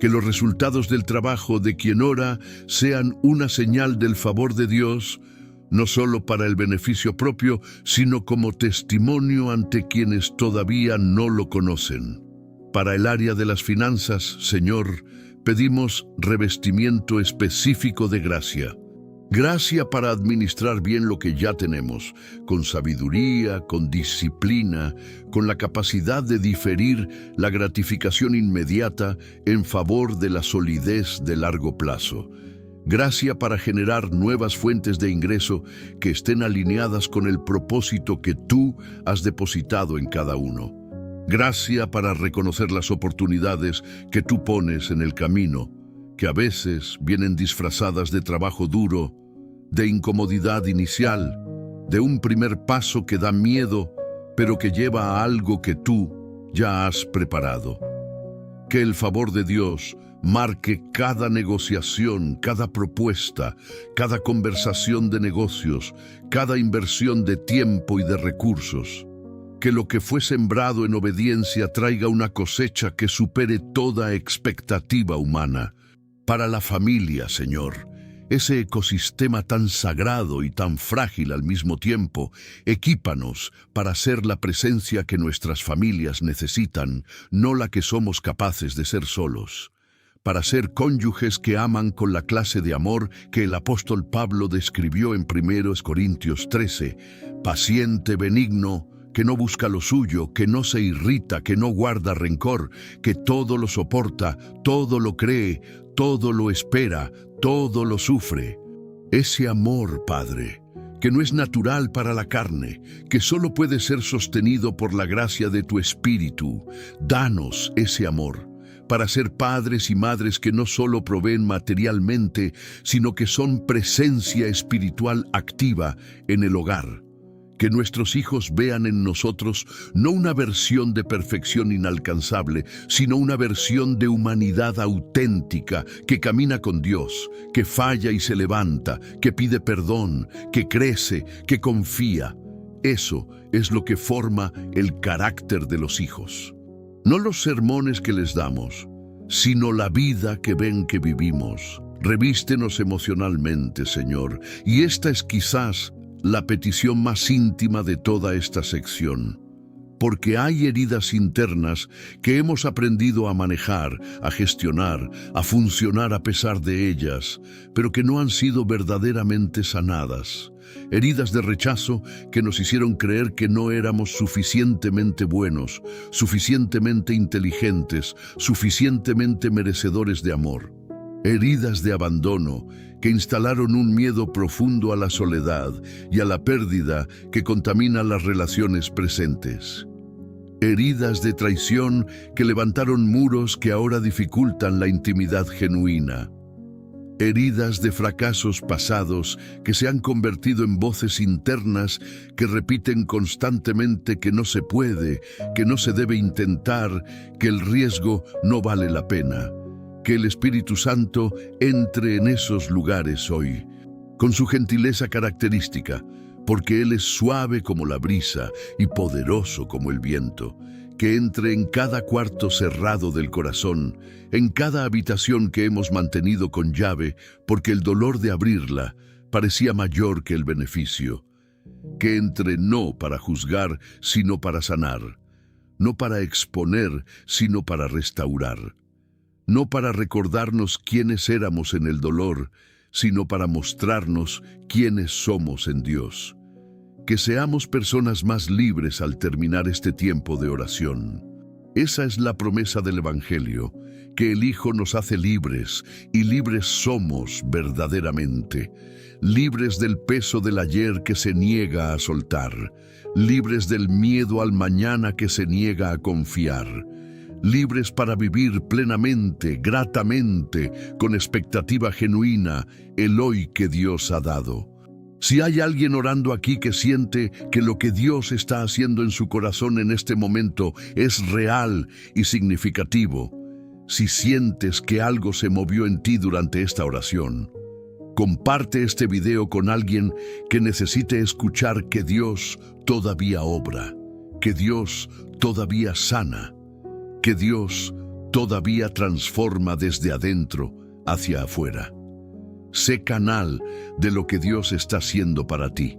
Speaker 1: Que los resultados del trabajo de quien ora sean una señal del favor de Dios, no solo para el beneficio propio, sino como testimonio ante quienes todavía no lo conocen. Para el área de las finanzas, Señor, pedimos revestimiento específico de gracia. Gracia para administrar bien lo que ya tenemos, con sabiduría, con disciplina, con la capacidad de diferir la gratificación inmediata en favor de la solidez de largo plazo. Gracia para generar nuevas fuentes de ingreso que estén alineadas con el propósito que tú has depositado en cada uno. Gracia para reconocer las oportunidades que tú pones en el camino, que a veces vienen disfrazadas de trabajo duro, de incomodidad inicial, de un primer paso que da miedo, pero que lleva a algo que tú ya has preparado. Que el favor de Dios marque cada negociación, cada propuesta, cada conversación de negocios, cada inversión de tiempo y de recursos. Que lo que fue sembrado en obediencia traiga una cosecha que supere toda expectativa humana. Para la familia, Señor, ese ecosistema tan sagrado y tan frágil al mismo tiempo, equípanos para ser la presencia que nuestras familias necesitan, no la que somos capaces de ser solos. Para ser cónyuges que aman con la clase de amor que el apóstol Pablo describió en 1 Corintios 13, paciente, benigno, que no busca lo suyo, que no se irrita, que no guarda rencor, que todo lo soporta, todo lo cree, todo lo espera, todo lo sufre. Ese amor, Padre, que no es natural para la carne, que solo puede ser sostenido por la gracia de tu Espíritu, danos ese amor, para ser padres y madres que no solo proveen materialmente, sino que son presencia espiritual activa en el hogar. Que nuestros hijos vean en nosotros no una versión de perfección inalcanzable, sino una versión de humanidad auténtica que camina con Dios, que falla y se levanta, que pide perdón, que crece, que confía. Eso es lo que forma el carácter de los hijos. No los sermones que les damos, sino la vida que ven que vivimos. Revístenos emocionalmente, Señor, y esta es quizás la petición más íntima de toda esta sección, porque hay heridas internas que hemos aprendido a manejar, a gestionar, a funcionar a pesar de ellas, pero que no han sido verdaderamente sanadas. Heridas de rechazo que nos hicieron creer que no éramos suficientemente buenos, suficientemente inteligentes, suficientemente merecedores de amor. Heridas de abandono que instalaron un miedo profundo a la soledad y a la pérdida que contamina las relaciones presentes. Heridas de traición que levantaron muros que ahora dificultan la intimidad genuina. Heridas de fracasos pasados que se han convertido en voces internas que repiten constantemente que no se puede, que no se debe intentar, que el riesgo no vale la pena. Que el Espíritu Santo entre en esos lugares hoy, con su gentileza característica, porque Él es suave como la brisa y poderoso como el viento, que entre en cada cuarto cerrado del corazón, en cada habitación que hemos mantenido con llave, porque el dolor de abrirla parecía mayor que el beneficio. Que entre no para juzgar, sino para sanar, no para exponer, sino para restaurar, no para recordarnos quiénes éramos en el dolor, sino para mostrarnos quiénes somos en Dios. Que seamos personas más libres al terminar este tiempo de oración. Esa es la promesa del Evangelio, que el Hijo nos hace libres, y libres somos verdaderamente. Libres del peso del ayer que se niega a soltar, libres del miedo al mañana que se niega a confiar, libres para vivir plenamente, gratamente, con expectativa genuina, el hoy que Dios ha dado. Si hay alguien orando aquí que siente que lo que Dios está haciendo en su corazón en este momento es real y significativo, si sientes que algo se movió en ti durante esta oración, comparte este video con alguien que necesite escuchar que Dios todavía obra, que Dios todavía sana, que Dios todavía transforma desde adentro hacia afuera. Sé canal de lo que Dios está haciendo para ti.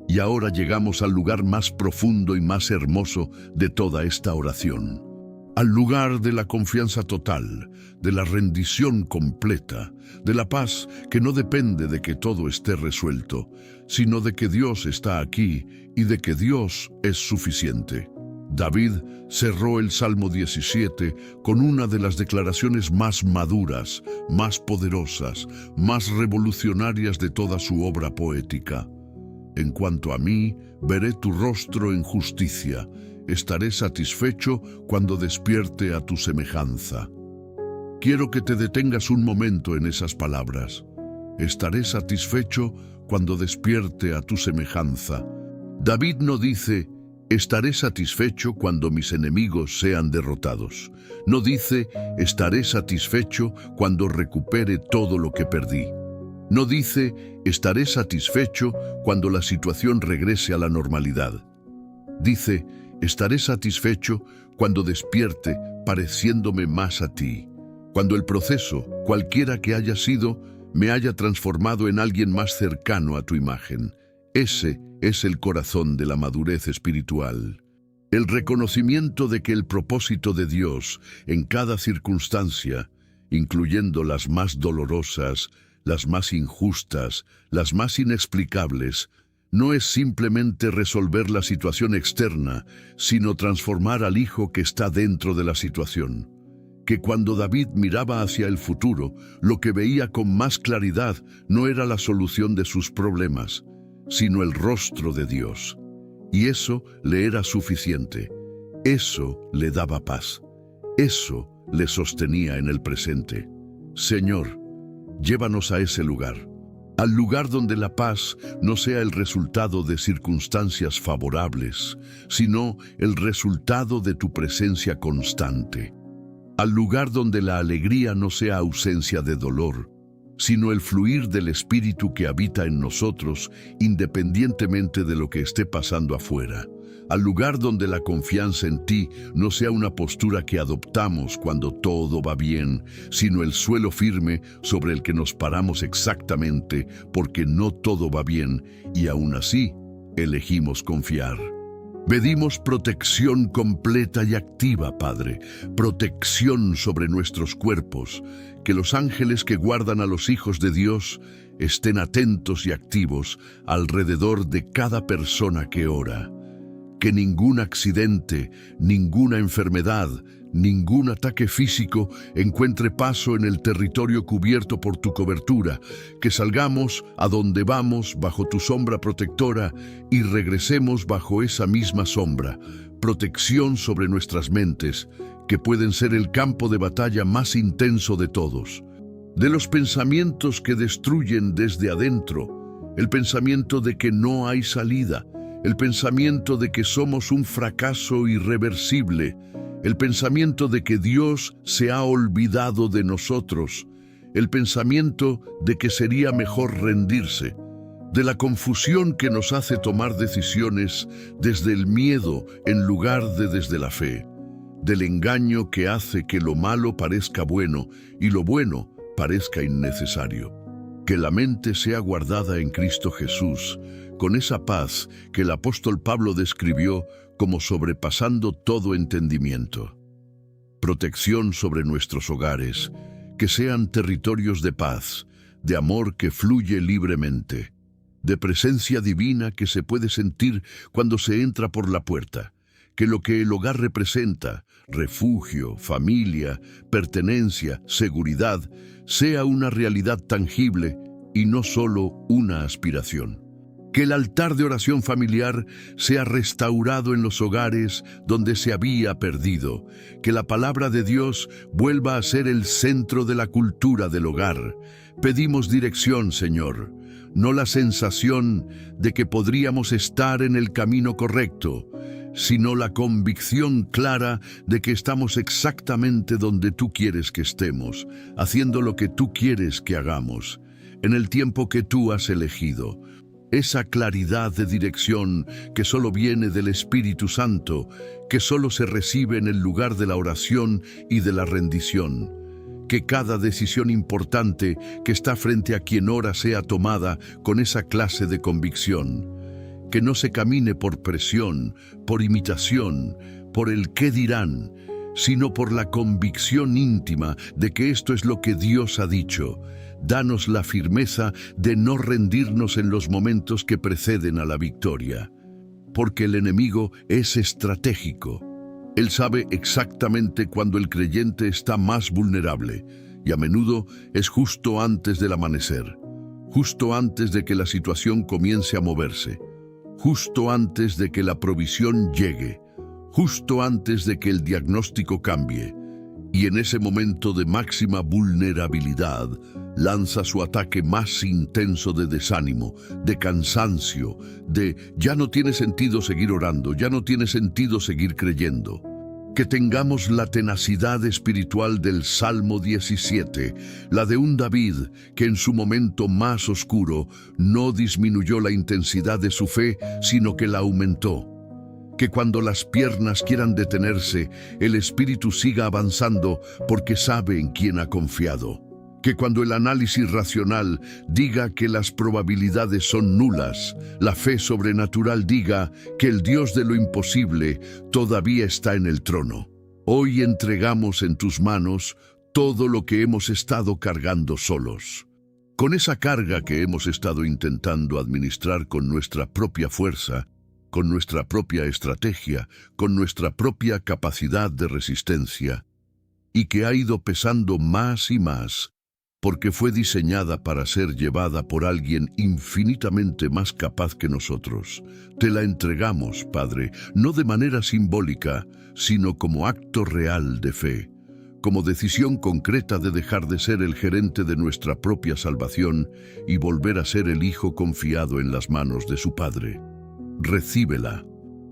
Speaker 1: Y ahora llegamos al lugar más profundo y más hermoso de toda esta oración. Al lugar de la confianza total, de la rendición completa, de la paz que no depende de que todo esté resuelto, sino de que Dios está aquí y de que Dios es suficiente. David cerró el Salmo 17 con una de las declaraciones más maduras, más poderosas, más revolucionarias de toda su obra poética. En cuanto a mí, veré tu rostro en justicia, estaré satisfecho cuando despierte a tu semejanza. Quiero que te detengas un momento en esas palabras. Estaré satisfecho cuando despierte a tu semejanza. David no dice, estaré satisfecho cuando mis enemigos sean derrotados. No dice, estaré satisfecho cuando recupere todo lo que perdí. No dice, estaré satisfecho cuando la situación regrese a la normalidad. Dice, estaré satisfecho cuando despierte pareciéndome más a ti. Cuando el proceso, cualquiera que haya sido, me haya transformado en alguien más cercano a tu imagen. Ese es el corazón de la madurez espiritual. El reconocimiento de que el propósito de Dios en cada circunstancia, incluyendo las más dolorosas, las más injustas, las más inexplicables, no es simplemente resolver la situación externa, sino transformar al Hijo que está dentro de la situación. Que cuando David miraba hacia el futuro, lo que veía con más claridad no era la solución de sus problemas, sino el rostro de Dios. Y eso le era suficiente. Eso le daba paz. Eso le sostenía en el presente. Señor, llévanos a ese lugar. Al lugar donde la paz no sea el resultado de circunstancias favorables, sino el resultado de tu presencia constante. Al lugar donde la alegría no sea ausencia de dolor, sino el fluir del Espíritu que habita en nosotros, independientemente de lo que esté pasando afuera. al lugar donde la confianza en ti no sea una postura que adoptamos cuando todo va bien, sino el suelo firme sobre el que nos paramos exactamente porque no todo va bien y aún así elegimos confiar. Pedimos protección completa y activa, Padre, protección sobre nuestros cuerpos, que los ángeles que guardan a los hijos de Dios estén atentos y activos alrededor de cada persona que ora. Que ningún accidente, ninguna enfermedad, ningún ataque físico encuentre paso en el territorio cubierto por tu cobertura, que salgamos a donde vamos bajo tu sombra protectora y regresemos bajo esa misma sombra, protección sobre nuestras mentes, que pueden ser el campo de batalla más intenso de todos. De los pensamientos que destruyen desde adentro, el pensamiento de que no hay salida, el pensamiento de que somos un fracaso irreversible, el pensamiento de que Dios se ha olvidado de nosotros, el pensamiento de que sería mejor rendirse, de la confusión que nos hace tomar decisiones desde el miedo en lugar de desde la fe, del engaño que hace que lo malo parezca bueno y lo bueno parezca innecesario. Que la mente sea guardada en Cristo Jesús, con esa paz que el apóstol Pablo describió como sobrepasando todo entendimiento. Protección sobre nuestros hogares, que sean territorios de paz, de amor que fluye libremente, de presencia divina que se puede sentir cuando se entra por la puerta, que lo que el hogar representa, refugio, familia, pertenencia, seguridad, sea una realidad tangible y no solo una aspiración. Que el altar de oración familiar sea restaurado en los hogares donde se había perdido. Que la palabra de Dios vuelva a ser el centro de la cultura del hogar. Pedimos dirección, Señor, no la sensación de que podríamos estar en el camino correcto, sino la convicción clara de que estamos exactamente donde tú quieres que estemos, haciendo lo que tú quieres que hagamos, en el tiempo que tú has elegido. Esa claridad de dirección que solo viene del Espíritu Santo, que solo se recibe en el lugar de la oración y de la rendición. Que cada decisión importante que está frente a quien ora sea tomada con esa clase de convicción. Que no se camine por presión, por imitación, por el qué dirán, sino por la convicción íntima de que esto es lo que Dios ha dicho. Danos la firmeza de no rendirnos en los momentos que preceden a la victoria, porque el enemigo es estratégico. Él sabe exactamente cuando el creyente está más vulnerable, y a menudo es justo antes del amanecer, justo antes de que la situación comience a moverse, justo antes de que la provisión llegue, justo antes de que el diagnóstico cambie, y en ese momento de máxima vulnerabilidad, lanza su ataque más intenso de desánimo, de cansancio, de ya no tiene sentido seguir orando, ya no tiene sentido seguir creyendo. Que tengamos la tenacidad espiritual del Salmo 17, la de un David que en su momento más oscuro no disminuyó la intensidad de su fe, sino que la aumentó. Que cuando las piernas quieran detenerse, el espíritu siga avanzando porque sabe en quién ha confiado. Que cuando el análisis racional diga que las probabilidades son nulas, la fe sobrenatural diga que el Dios de lo imposible todavía está en el trono. Hoy entregamos en tus manos todo lo que hemos estado cargando solos. Con esa carga que hemos estado intentando administrar con nuestra propia fuerza, con nuestra propia estrategia, con nuestra propia capacidad de resistencia, y que ha ido pesando más y más, porque fue diseñada para ser llevada por alguien infinitamente más capaz que nosotros. Te la entregamos, Padre, no de manera simbólica, sino como acto real de fe, como decisión concreta de dejar de ser el gerente de nuestra propia salvación y volver a ser el hijo confiado en las manos de su Padre. Recíbela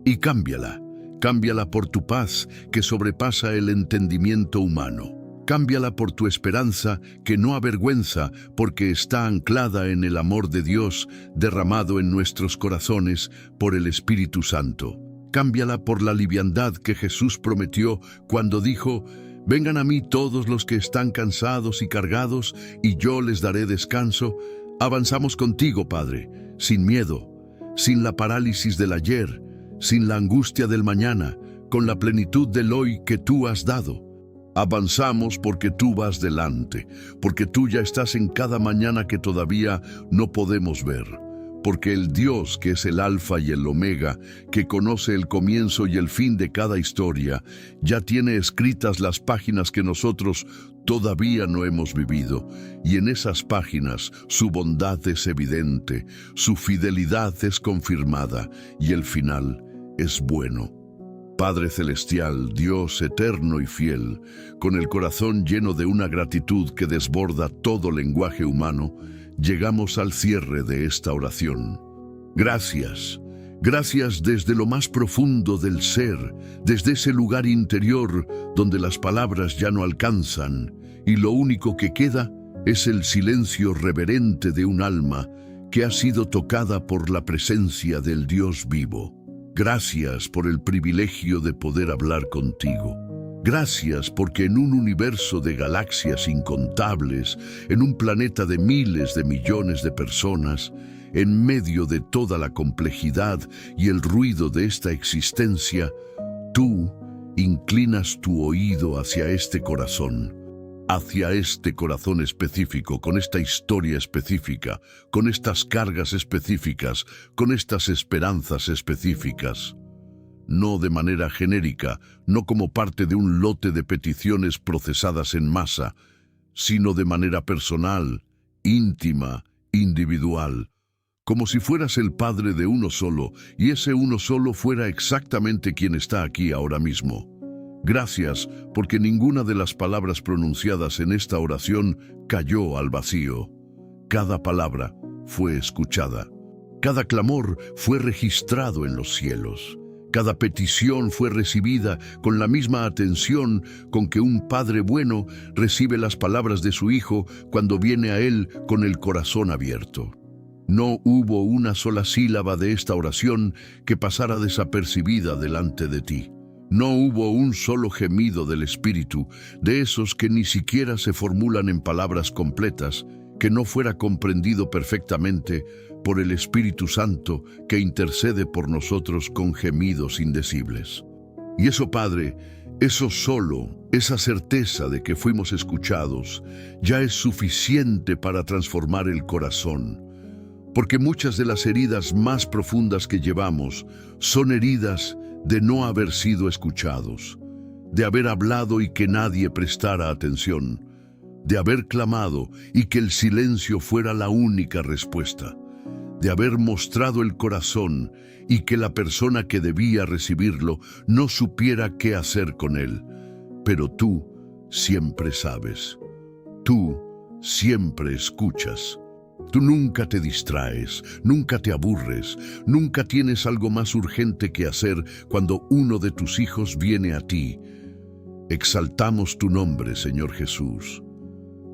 Speaker 1: y cámbiala. Cámbiala por tu paz que sobrepasa el entendimiento humano. Cámbiala por tu esperanza que no avergüenza porque está anclada en el amor de Dios derramado en nuestros corazones por el Espíritu Santo. cámbiala por la liviandad que Jesús prometió cuando dijo: «Vengan a mí todos los que están cansados y cargados, y yo les daré descanso». Avanzamos contigo, Padre, sin miedo, sin la parálisis del ayer, sin la angustia del mañana, con la plenitud del hoy que tú has dado. Avanzamos porque tú vas delante, porque tú ya estás en cada mañana que todavía no podemos ver. Porque el Dios que es el Alfa y el Omega, que conoce el comienzo y el fin de cada historia, ya tiene escritas las páginas que nosotros todavía no hemos vivido. Y en esas páginas su bondad es evidente, su fidelidad es confirmada y el final es bueno. Padre Celestial, Dios eterno y fiel, con el corazón lleno de una gratitud que desborda todo lenguaje humano, llegamos al cierre de esta oración. Gracias, gracias desde lo más profundo del ser, desde ese lugar interior donde las palabras ya no alcanzan y lo único que queda es el silencio reverente de un alma que ha sido tocada por la presencia del Dios vivo. Gracias por el privilegio de poder hablar contigo. Gracias porque en un universo de galaxias incontables, en un planeta de miles de millones de personas, en medio de toda la complejidad y el ruido de esta existencia, tú inclinas tu oído hacia este corazón específico, con esta historia específica, con estas cargas específicas, con estas esperanzas específicas. No de manera genérica, no como parte de un lote de peticiones procesadas en masa, sino de manera personal, íntima, individual, como si fueras el padre de uno solo, y ese uno solo fuera exactamente quien está aquí ahora mismo. Gracias, porque ninguna de las palabras pronunciadas en esta oración cayó al vacío. Cada palabra fue escuchada. Cada clamor fue registrado en los cielos. Cada petición fue recibida con la misma atención con que un padre bueno recibe las palabras de su hijo cuando viene a él con el corazón abierto. No hubo una sola sílaba de esta oración que pasara desapercibida delante de ti. No hubo un solo gemido del Espíritu, de esos que ni siquiera se formulan en palabras completas, que no fuera comprendido perfectamente por el Espíritu Santo que intercede por nosotros con gemidos indecibles. Y eso, Padre, eso solo, esa certeza de que fuimos escuchados, ya es suficiente para transformar el corazón. Porque muchas de las heridas más profundas que llevamos son heridas de no haber sido escuchados, de haber hablado y que nadie prestara atención, de haber clamado y que el silencio fuera la única respuesta, de haber mostrado el corazón y que la persona que debía recibirlo no supiera qué hacer con él. Pero tú siempre sabes, tú siempre escuchas. Tú nunca te distraes, nunca te aburres, nunca tienes algo más urgente que hacer cuando uno de tus hijos viene a ti. Exaltamos tu nombre, Señor Jesús,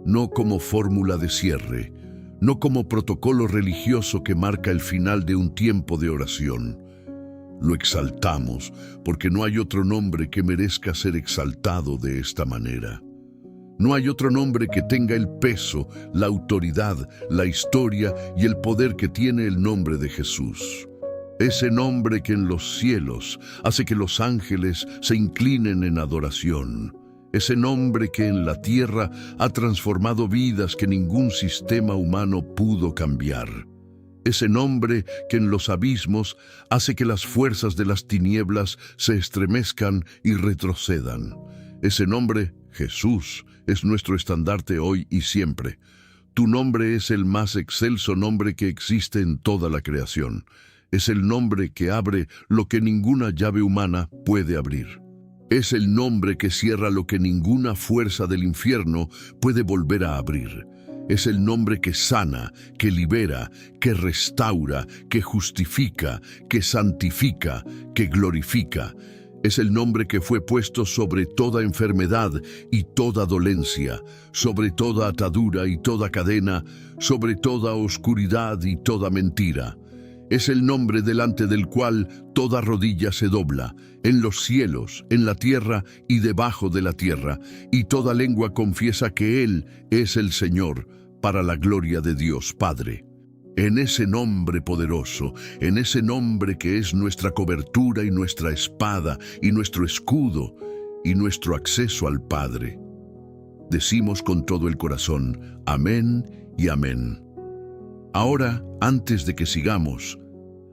Speaker 1: no como fórmula de cierre, no como protocolo religioso que marca el final de un tiempo de oración. Lo exaltamos porque no hay otro nombre que merezca ser exaltado de esta manera. No hay otro nombre que tenga el peso, la autoridad, la historia y el poder que tiene el nombre de Jesús. Ese nombre que en los cielos hace que los ángeles se inclinen en adoración. Ese nombre que en la tierra ha transformado vidas que ningún sistema humano pudo cambiar. Ese nombre que en los abismos hace que las fuerzas de las tinieblas se estremezcan y retrocedan. Ese nombre, Jesús, es nuestro estandarte hoy y siempre. Tu nombre es el más excelso nombre que existe en toda la creación. Es el nombre que abre lo que ninguna llave humana puede abrir. Es el nombre que cierra lo que ninguna fuerza del infierno puede volver a abrir. Es el nombre que sana, que libera, que restaura, que justifica, que santifica, que glorifica. Es el nombre que fue puesto sobre toda enfermedad y toda dolencia, sobre toda atadura y toda cadena, sobre toda oscuridad y toda mentira. Es el nombre delante del cual toda rodilla se dobla, en los cielos, en la tierra y debajo de la tierra, y toda lengua confiesa que Él es el Señor, para la gloria de Dios Padre. En ese nombre poderoso, en ese nombre que es nuestra cobertura y nuestra espada y nuestro escudo y nuestro acceso al Padre, decimos con todo el corazón, amén y amén. Ahora, antes de que sigamos,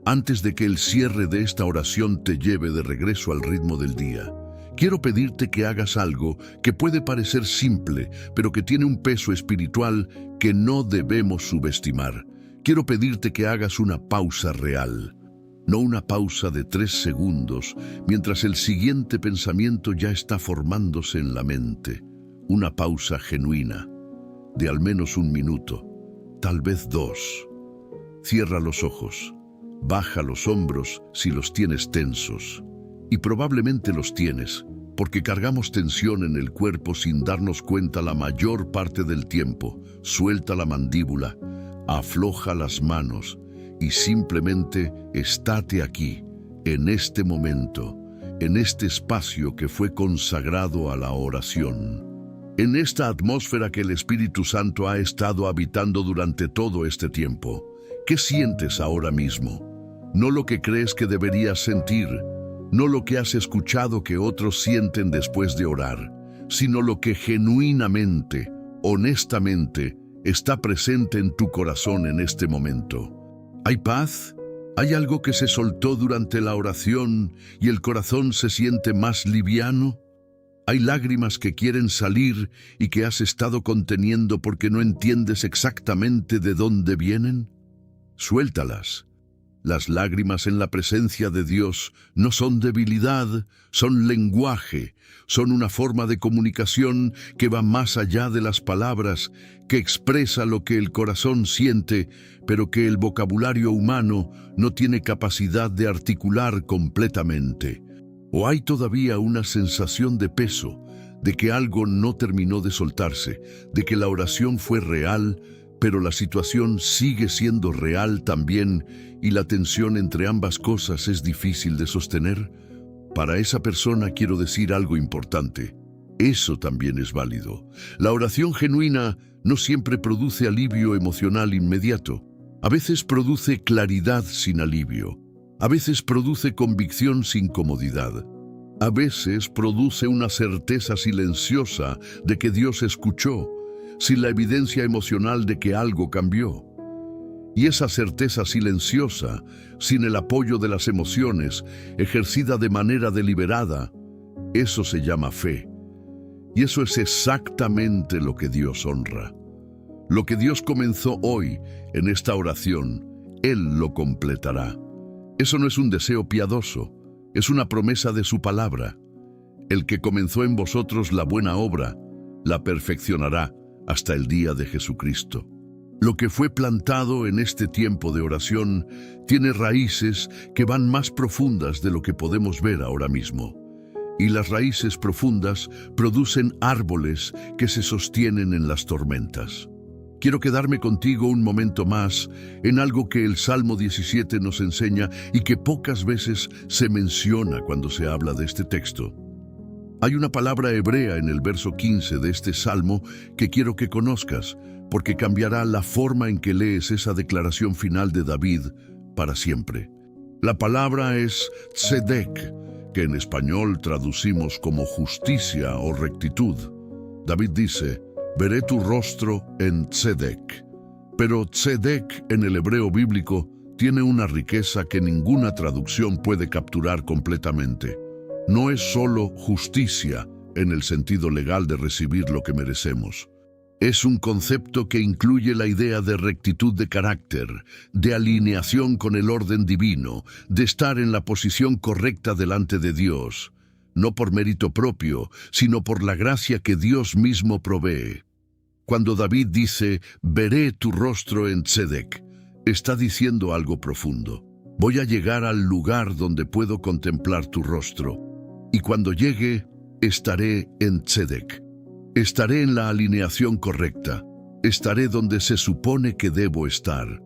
Speaker 1: antes de que el cierre de esta oración te lleve de regreso al ritmo del día, quiero pedirte que hagas algo que puede parecer simple, pero que tiene un peso espiritual que no debemos subestimar. Quiero pedirte que hagas una pausa real, no una pausa de 3 segundos, mientras el siguiente pensamiento ya está formándose en la mente. Una pausa genuina, de al menos 1 minuto, tal vez 2. Cierra los ojos, baja los hombros si los tienes tensos, y probablemente los tienes, porque cargamos tensión en el cuerpo sin darnos cuenta la mayor parte del tiempo. Suelta la mandíbula, afloja las manos y simplemente estate aquí, en este momento, en este espacio que fue consagrado a la oración. En esta atmósfera que el Espíritu Santo ha estado habitando durante todo este tiempo. ¿Qué sientes ahora mismo? No lo que crees que deberías sentir, no lo que has escuchado que otros sienten después de orar, sino lo que genuinamente, honestamente, está presente en tu corazón en este momento. ¿Hay paz? ¿Hay algo que se soltó durante la oración y el corazón se siente más liviano? ¿Hay lágrimas que quieren salir y que has estado conteniendo porque no entiendes exactamente de dónde vienen? Suéltalas. Las lágrimas en la presencia de Dios no son debilidad, son lenguaje, son una forma de comunicación que va más allá de las palabras, que expresa lo que el corazón siente, pero que el vocabulario humano no tiene capacidad de articular completamente. ¿O hay todavía una sensación de peso, de que algo no terminó de soltarse, de que la oración fue real, pero la situación sigue siendo real también y la tensión entre ambas cosas es difícil de sostener? Para esa persona quiero decir algo importante. Eso también es válido. La oración genuina no siempre produce alivio emocional inmediato. A veces produce claridad sin alivio. A veces produce convicción sin comodidad. A veces produce una certeza silenciosa de que Dios escuchó, sin la evidencia emocional de que algo cambió. Y esa certeza silenciosa, sin el apoyo de las emociones, ejercida de manera deliberada, eso se llama fe. Y eso es exactamente lo que Dios honra. Lo que Dios comenzó hoy en esta oración, Él lo completará. Eso no es un deseo piadoso, es una promesa de su palabra. El que comenzó en vosotros la buena obra, la perfeccionará hasta el día de Jesucristo. Lo que fue plantado en este tiempo de oración tiene raíces que van más profundas de lo que podemos ver ahora mismo. Y las raíces profundas producen árboles que se sostienen en las tormentas. Quiero quedarme contigo un momento más en algo que el Salmo 17 nos enseña y que pocas veces se menciona cuando se habla de este texto. Hay una palabra hebrea en el verso 15 de este Salmo que quiero que conozcas, porque cambiará la forma en que lees esa declaración final de David para siempre. La palabra es tzedek, que en español traducimos como justicia o rectitud. David dice: veré tu rostro en tzedek. Pero tzedek en el hebreo bíblico tiene una riqueza que ninguna traducción puede capturar completamente. No es solo justicia en el sentido legal de recibir lo que merecemos. Es un concepto que incluye la idea de rectitud de carácter, de alineación con el orden divino, de estar en la posición correcta delante de Dios, no por mérito propio, sino por la gracia que Dios mismo provee. Cuando David dice, veré tu rostro en tzedek, está diciendo algo profundo. Voy a llegar al lugar donde puedo contemplar tu rostro, y cuando llegue, estaré en tzedek. Estaré en la alineación correcta. Estaré donde se supone que debo estar.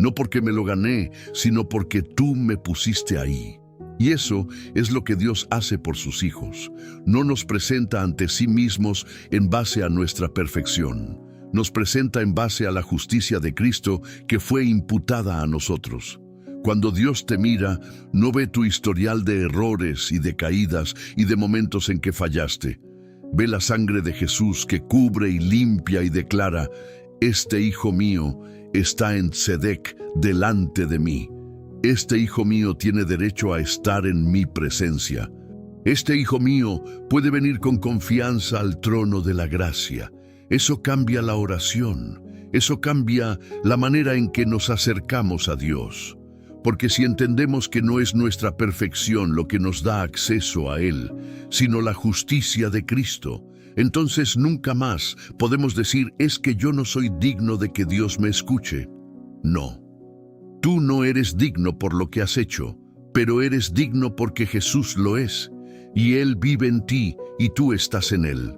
Speaker 1: no porque me lo gané, sino porque tú me pusiste ahí. Y eso es lo que Dios hace por sus hijos. No nos presenta ante sí mismos en base a nuestra perfección. Nos presenta en base a la justicia de Cristo que fue imputada a nosotros. Cuando Dios te mira, no ve tu historial de errores y de caídas y de momentos en que fallaste. Ve la sangre de Jesús que cubre y limpia y declara: este hijo mío está en Tzedek delante de mí. Este hijo mío tiene derecho a estar en mi presencia. Este hijo mío puede venir con confianza al trono de la gracia. Eso cambia la oración. Eso cambia la manera en que nos acercamos a Dios. Porque si entendemos que no es nuestra perfección lo que nos da acceso a Él, sino la justicia de Cristo, entonces nunca más podemos decir: es que yo no soy digno de que Dios me escuche. No. Tú no eres digno por lo que has hecho, pero eres digno porque Jesús lo es, y Él vive en ti y tú estás en Él.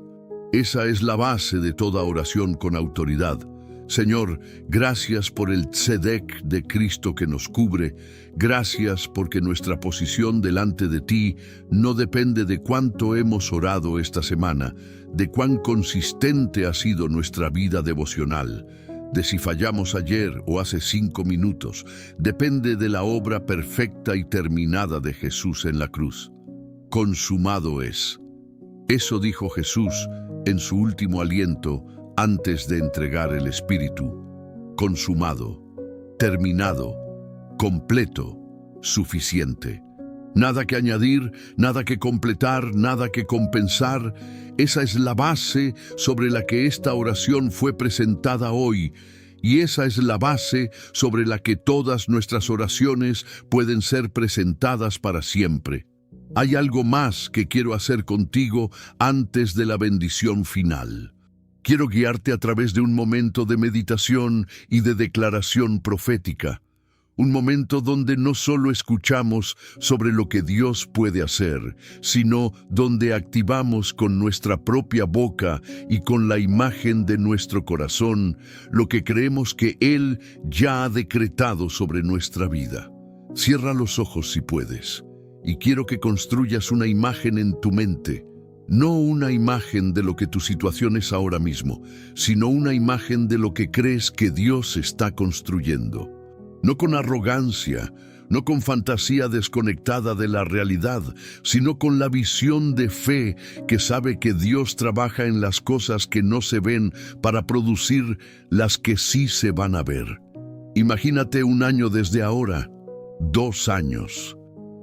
Speaker 1: Esa es la base de toda oración con autoridad. Señor, gracias por el Tzedek de Cristo que nos cubre. Gracias porque nuestra posición delante de ti no depende de cuánto hemos orado esta semana, de cuán consistente ha sido nuestra vida devocional, de si fallamos ayer o hace 5 minutos. Depende de la obra perfecta y terminada de Jesús en la cruz. Consumado es. Eso dijo Jesús en su último aliento antes de entregar el Espíritu. Consumado, terminado, completo, suficiente. Nada que añadir, nada que completar, nada que compensar. Esa es la base sobre la que esta oración fue presentada hoy, y esa es la base sobre la que todas nuestras oraciones pueden ser presentadas para siempre. Hay algo más que quiero hacer contigo antes de la bendición final. Quiero guiarte a través de un momento de meditación y de declaración profética. Un momento donde no solo escuchamos sobre lo que Dios puede hacer, sino donde activamos con nuestra propia boca y con la imagen de nuestro corazón lo que creemos que Él ya ha decretado sobre nuestra vida. Cierra los ojos si puedes, y quiero que construyas una imagen en tu mente. No una imagen de lo que tu situación es ahora mismo, sino una imagen de lo que crees que Dios está construyendo. No con arrogancia, no con fantasía desconectada de la realidad, sino con la visión de fe que sabe que Dios trabaja en las cosas que no se ven para producir las que sí se van a ver. Imagínate 1 año desde ahora, 2 años,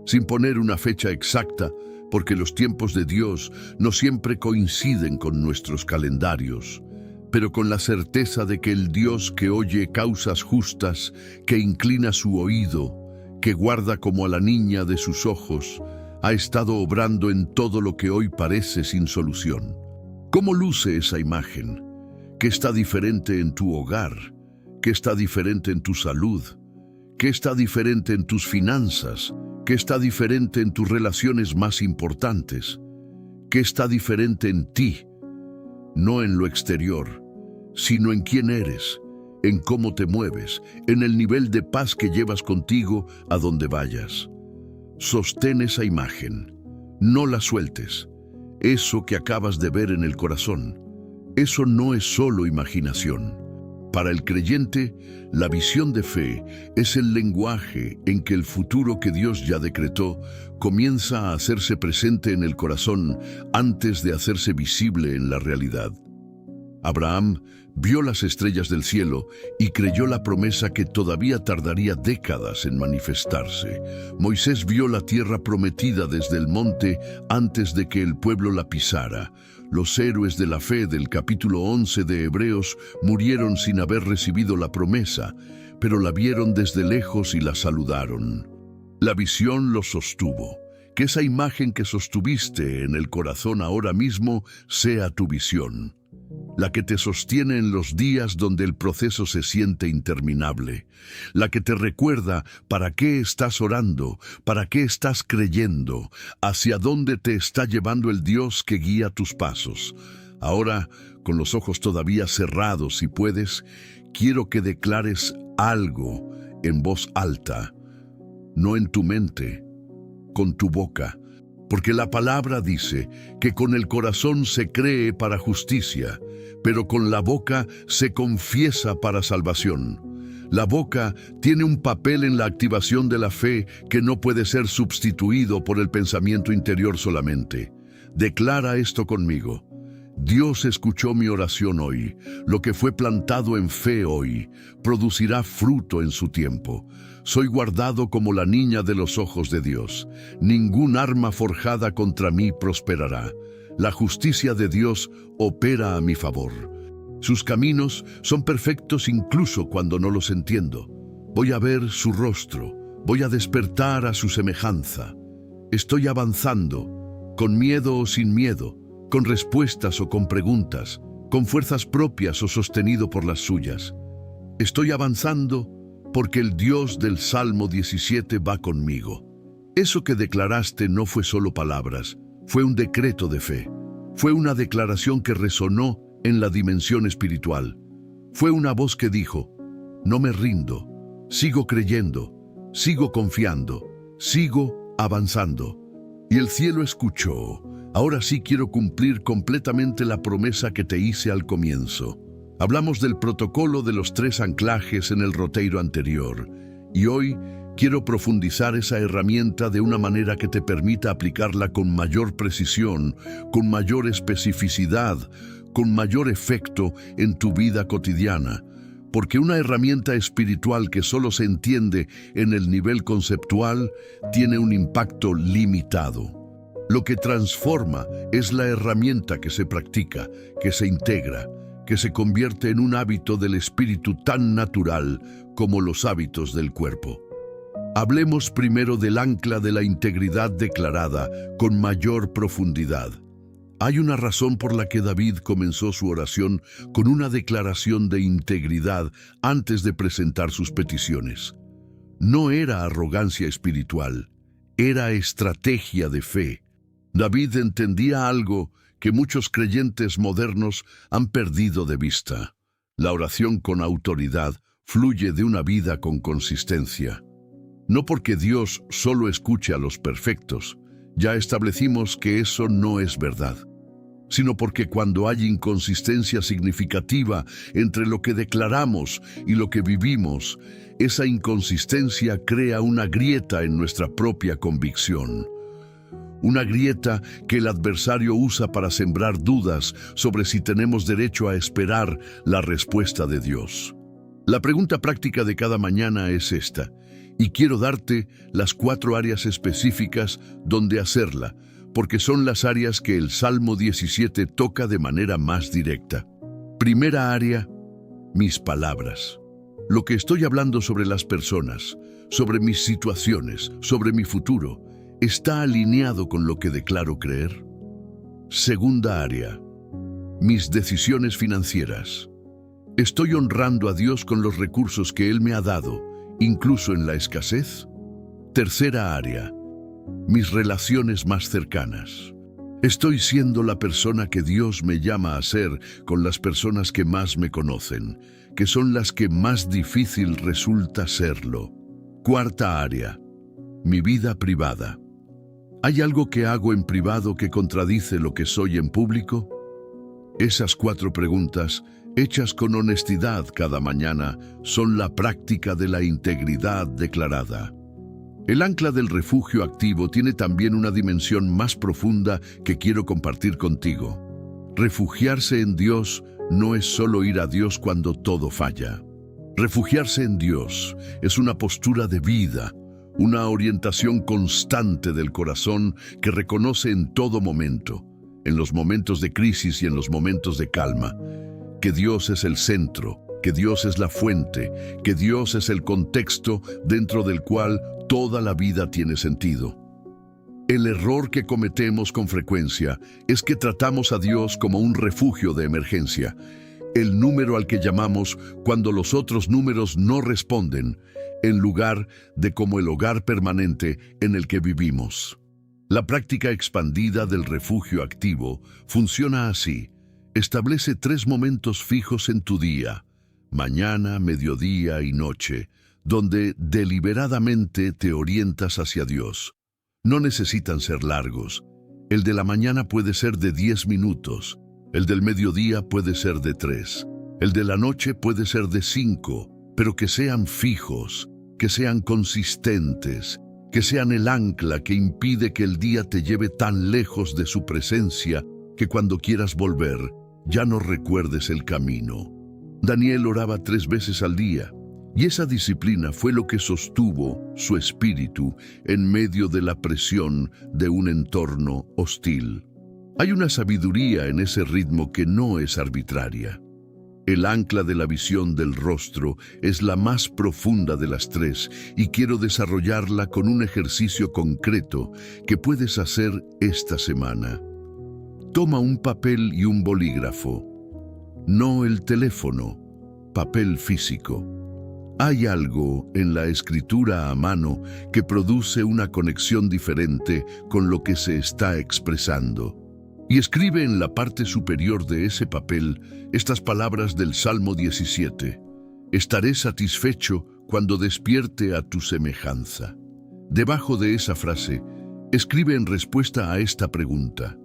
Speaker 1: sin poner una fecha exacta, porque los tiempos de Dios no siempre coinciden con nuestros calendarios, pero con la certeza de que el Dios que oye causas justas, que inclina su oído, que guarda como a la niña de sus ojos, ha estado obrando en todo lo que hoy parece sin solución. ¿Cómo luce esa imagen? ¿Qué está diferente en tu hogar? ¿Qué está diferente en tu salud? ¿Qué está diferente en tus finanzas? ¿Qué está diferente en tus relaciones más importantes? ¿Qué está diferente en ti? No en lo exterior, sino en quién eres, en cómo te mueves, en el nivel de paz que llevas contigo a donde vayas. Sostén esa imagen, no la sueltes. Eso que acabas de ver en el corazón, eso no es solo imaginación. Para el creyente, la visión de fe es el lenguaje en que el futuro que Dios ya decretó comienza a hacerse presente en el corazón antes de hacerse visible en la realidad. Abraham vio las estrellas del cielo y creyó la promesa que todavía tardaría décadas en manifestarse. Moisés vio la tierra prometida desde el monte antes de que el pueblo la pisara. Los héroes de la fe del capítulo 11 de Hebreos murieron sin haber recibido la promesa, pero la vieron desde lejos y la saludaron. La visión los sostuvo. Que esa imagen que sostuviste en el corazón ahora mismo sea tu visión, la que te sostiene en los días donde el proceso se siente interminable, la que te recuerda para qué estás orando, para qué estás creyendo, hacia dónde te está llevando el Dios que guía tus pasos. Ahora, con los ojos todavía cerrados, si puedes, quiero que declares algo en voz alta, no en tu mente, con tu boca. Porque la palabra dice que con el corazón se cree para justicia, pero con la boca se confiesa para salvación. La boca tiene un papel en la activación de la fe que no puede ser sustituido por el pensamiento interior solamente. Declara esto conmigo. Dios escuchó mi oración hoy. Lo que fue plantado en fe hoy producirá fruto en su tiempo. Soy guardado como la niña de los ojos de Dios. Ningún arma forjada contra mí prosperará. La justicia de Dios opera a mi favor. Sus caminos son perfectos incluso cuando no los entiendo. Voy a ver su rostro. Voy a despertar a su semejanza. Estoy avanzando, con miedo o sin miedo, con respuestas o con preguntas, con fuerzas propias o sostenido por las suyas. Estoy avanzando porque el Dios del Salmo 17 va conmigo. Eso que declaraste no fue solo palabras, fue un decreto de fe. Fue una declaración que resonó en la dimensión espiritual. Fue una voz que dijo, no me rindo, sigo creyendo, sigo confiando, sigo avanzando. Y el cielo escuchó. Ahora sí quiero cumplir completamente la promesa que te hice al comienzo. Hablamos del protocolo de los 3 anclajes en el roteiro anterior, y hoy quiero profundizar esa herramienta de una manera que te permita aplicarla con mayor precisión, con mayor especificidad, con mayor efecto en tu vida cotidiana. Porque una herramienta espiritual que solo se entiende en el nivel conceptual tiene un impacto limitado. Lo que transforma es la herramienta que se practica, que se integra, que se convierte en un hábito del espíritu tan natural como los hábitos del cuerpo. Hablemos primero del ancla de la integridad declarada con mayor profundidad. Hay una razón por la que David comenzó su oración con una declaración de integridad antes de presentar sus peticiones. No era arrogancia espiritual, era estrategia de fe. David entendía algo que muchos creyentes modernos han perdido de vista. La oración con autoridad fluye de una vida con consistencia. No porque Dios solo escuche a los perfectos, ya establecimos que eso no es verdad, sino porque cuando hay inconsistencia significativa entre lo que declaramos y lo que vivimos, esa inconsistencia crea una grieta en nuestra propia convicción. Una grieta que el adversario usa para sembrar dudas sobre si tenemos derecho a esperar la respuesta de Dios. La pregunta práctica de cada mañana es esta, y quiero darte las 4 áreas específicas donde hacerla, porque son las áreas que el Salmo 17 toca de manera más directa. Primera área, mis palabras. Lo que estoy hablando sobre las personas, sobre mis situaciones, sobre mi futuro, ¿está alineado con lo que declaro creer? Segunda área, mis decisiones financieras. ¿Estoy honrando a Dios con los recursos que Él me ha dado, incluso en la escasez? Tercera área, mis relaciones más cercanas. ¿Estoy siendo la persona que Dios me llama a ser con las personas que más me conocen, que son las que más difícil resulta serlo? Cuarta área, mi vida privada. ¿Hay algo que hago en privado que contradice lo que soy en público? Esas 4 preguntas, hechas con honestidad cada mañana, son la práctica de la integridad declarada. El ancla del refugio activo tiene también una dimensión más profunda que quiero compartir contigo. Refugiarse en Dios no es solo ir a Dios cuando todo falla. Refugiarse en Dios es una postura de vida, una orientación constante del corazón que reconoce en todo momento, en los momentos de crisis y en los momentos de calma, que Dios es el centro, que Dios es la fuente, que Dios es el contexto dentro del cual toda la vida tiene sentido. El error que cometemos con frecuencia es que tratamos a Dios como un refugio de emergencia, el número al que llamamos cuando los otros números no responden, en lugar de como el hogar permanente en el que vivimos. La práctica expandida del refugio activo funciona así. Establece 3 momentos fijos en tu día, mañana, mediodía y noche, donde deliberadamente te orientas hacia Dios. No necesitan ser largos. El de la mañana puede ser de 10 minutos, el del mediodía puede ser de 3, el de la noche puede ser de 5, pero que sean fijos, que sean consistentes, que sean el ancla que impide que el día te lleve tan lejos de su presencia que cuando quieras volver ya no recuerdes el camino. Daniel oraba 3 veces al día, y esa disciplina fue lo que sostuvo su espíritu en medio de la presión de un entorno hostil. Hay una sabiduría en ese ritmo que no es arbitraria. El ancla de la visión del rostro es la más profunda de las 3 y quiero desarrollarla con un ejercicio concreto que puedes hacer esta semana. Toma un papel y un bolígrafo, no el teléfono, papel físico. Hay algo en la escritura a mano que produce una conexión diferente con lo que se está expresando. Y escribe en la parte superior de ese papel estas palabras del Salmo 17. Estaré satisfecho cuando despierte a tu semejanza. Debajo de esa frase, escribe en respuesta a esta pregunta: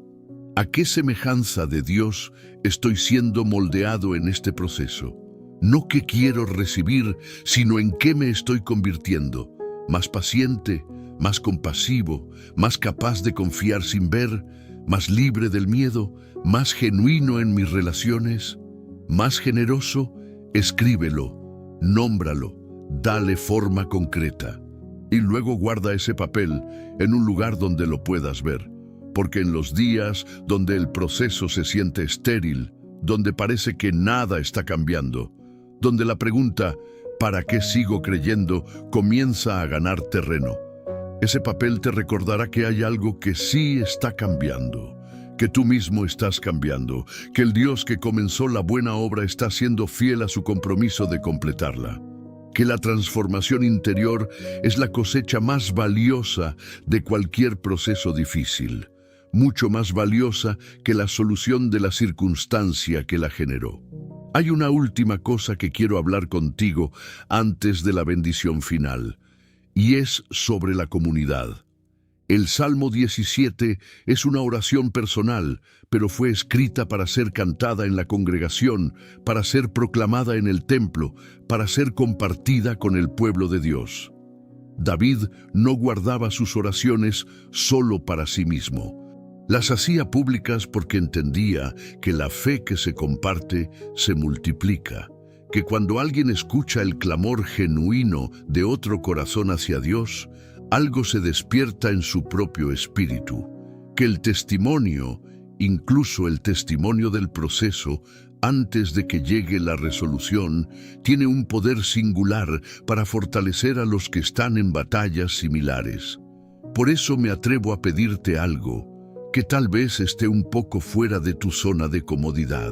Speaker 1: ¿a qué semejanza de Dios estoy siendo moldeado en este proceso? No qué quiero recibir, sino en qué me estoy convirtiendo. Más paciente, más compasivo, más capaz de confiar sin ver, más libre del miedo, más genuino en mis relaciones, más generoso. Escríbelo, nómbralo, dale forma concreta. Y luego guarda ese papel en un lugar donde lo puedas ver. Porque en los días donde el proceso se siente estéril, donde parece que nada está cambiando, donde la pregunta ¿para qué sigo creyendo? Comienza a ganar terreno, ese papel te recordará que hay algo que sí está cambiando, que tú mismo estás cambiando, que el Dios que comenzó la buena obra está siendo fiel a su compromiso de completarla, que la transformación interior es la cosecha más valiosa de cualquier proceso difícil, mucho más valiosa que la solución de la circunstancia que la generó. Hay una última cosa que quiero hablar contigo antes de la bendición final, y es sobre la comunidad. El Salmo 17 es una oración personal, pero fue escrita para ser cantada en la congregación, para ser proclamada en el templo, para ser compartida con el pueblo de Dios. David no guardaba sus oraciones solo para sí mismo. Las hacía públicas porque entendía que la fe que se comparte se multiplica, que cuando alguien escucha el clamor genuino de otro corazón hacia Dios, algo se despierta en su propio espíritu, que el testimonio, incluso el testimonio del proceso, antes de que llegue la resolución, tiene un poder singular para fortalecer a los que están en batallas similares. Por eso me atrevo a pedirte algo que tal vez esté un poco fuera de tu zona de comodidad.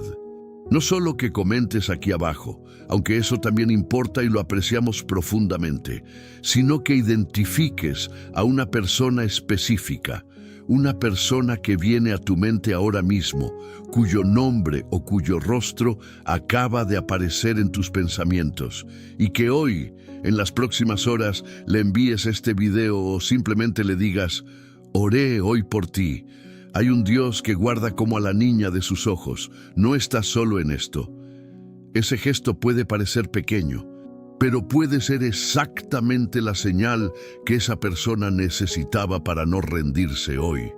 Speaker 1: No solo que comentes aquí abajo, aunque eso también importa y lo apreciamos profundamente, sino que identifiques a una persona específica, una persona que viene a tu mente ahora mismo, cuyo nombre o cuyo rostro acaba de aparecer en tus pensamientos, y que hoy, en las próximas horas, le envíes este video o simplemente le digas: oré hoy por ti. Hay un Dios que guarda como a la niña de sus ojos. No estás solo en esto. Ese gesto puede parecer pequeño, pero puede ser exactamente la señal que esa persona necesitaba para no rendirse hoy.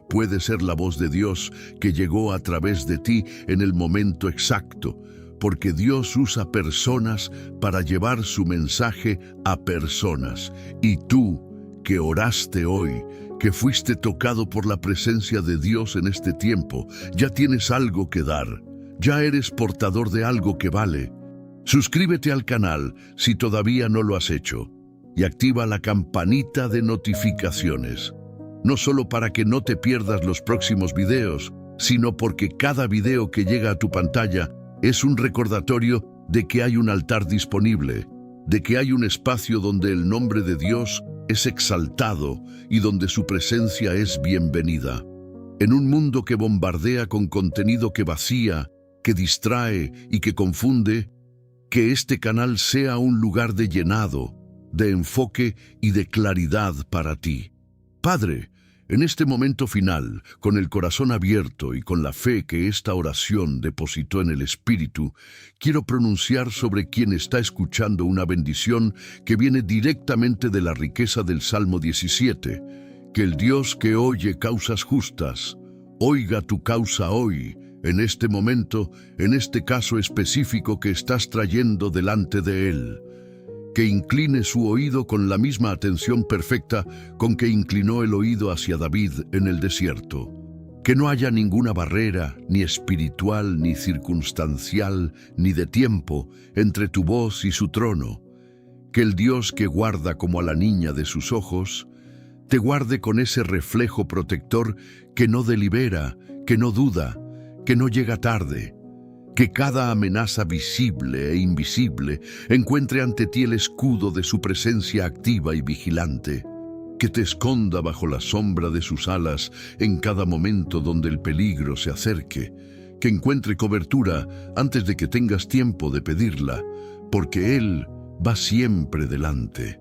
Speaker 1: Puede ser la voz de Dios que llegó a través de ti en el momento exacto, porque Dios usa personas para llevar su mensaje a personas. Y tú, que oraste hoy, que fuiste tocado por la presencia de Dios en este tiempo, ya tienes algo que dar. Ya eres portador de algo que vale. Suscríbete al canal si todavía no lo has hecho y activa la campanita de notificaciones. No solo para que no te pierdas los próximos videos, sino porque cada video que llega a tu pantalla es un recordatorio de que hay un altar disponible, de que hay un espacio donde el nombre de Dios es exaltado y donde su presencia es bienvenida. En un mundo que bombardea con contenido que vacía, que distrae y que confunde, que este canal sea un lugar de llenado, de enfoque y de claridad para ti. Padre, en este momento final, con el corazón abierto y con la fe que esta oración depositó en el Espíritu, quiero pronunciar sobre quien está escuchando una bendición que viene directamente de la riqueza del Salmo 17. Que el Dios que oye causas justas, oiga tu causa hoy, en este momento, en este caso específico que estás trayendo delante de Él. Que incline su oído con la misma atención perfecta con que inclinó el oído hacia David en el desierto. Que no haya ninguna barrera, ni espiritual, ni circunstancial, ni de tiempo, entre tu voz y su trono. Que el Dios que guarda como a la niña de sus ojos, te guarde con ese reflejo protector que no delibera, que no duda, que no llega tarde. Que cada amenaza visible e invisible encuentre ante ti el escudo de su presencia activa y vigilante. Que te esconda bajo la sombra de sus alas en cada momento donde el peligro se acerque. Que encuentre cobertura antes de que tengas tiempo de pedirla, porque Él va siempre delante.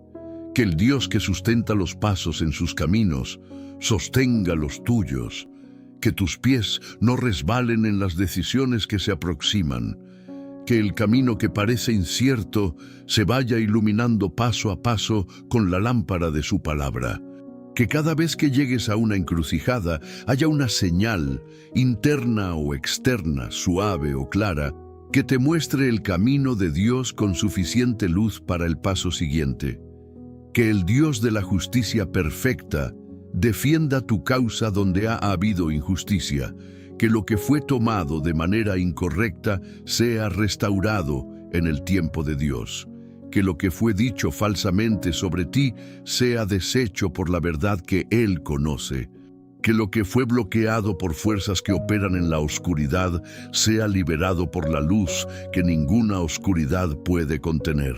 Speaker 1: Que el Dios que sustenta los pasos en sus caminos sostenga los tuyos. Que tus pies no resbalen en las decisiones que se aproximan. Que el camino que parece incierto se vaya iluminando paso a paso con la lámpara de su palabra. Que cada vez que llegues a una encrucijada haya una señal, interna o externa, suave o clara, que te muestre el camino de Dios con suficiente luz para el paso siguiente. Que el Dios de la justicia perfecta defienda tu causa donde ha habido injusticia, que lo que fue tomado de manera incorrecta sea restaurado en el tiempo de Dios, que lo que fue dicho falsamente sobre ti sea deshecho por la verdad que Él conoce, que lo que fue bloqueado por fuerzas que operan en la oscuridad sea liberado por la luz que ninguna oscuridad puede contener,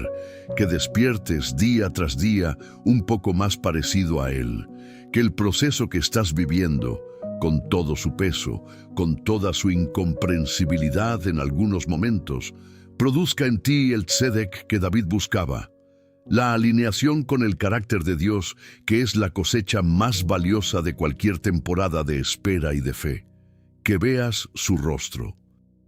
Speaker 1: que despiertes día tras día un poco más parecido a Él. Que el proceso que estás viviendo, con todo su peso, con toda su incomprensibilidad en algunos momentos, produzca en ti el tzedek que David buscaba, la alineación con el carácter de Dios, que es la cosecha más valiosa de cualquier temporada de espera y de fe. Que veas su rostro,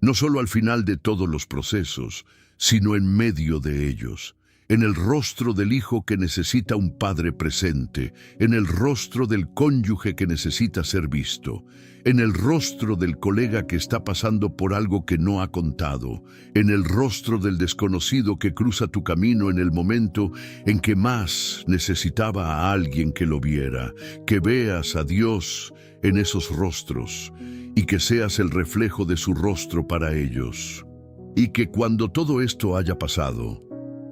Speaker 1: no solo al final de todos los procesos, sino en medio de ellos. En el rostro del hijo que necesita un padre presente, en el rostro del cónyuge que necesita ser visto, en el rostro del colega que está pasando por algo que no ha contado, en el rostro del desconocido que cruza tu camino en el momento en que más necesitaba a alguien que lo viera. Que veas a Dios en esos rostros y que seas el reflejo de su rostro para ellos. Y que cuando todo esto haya pasado,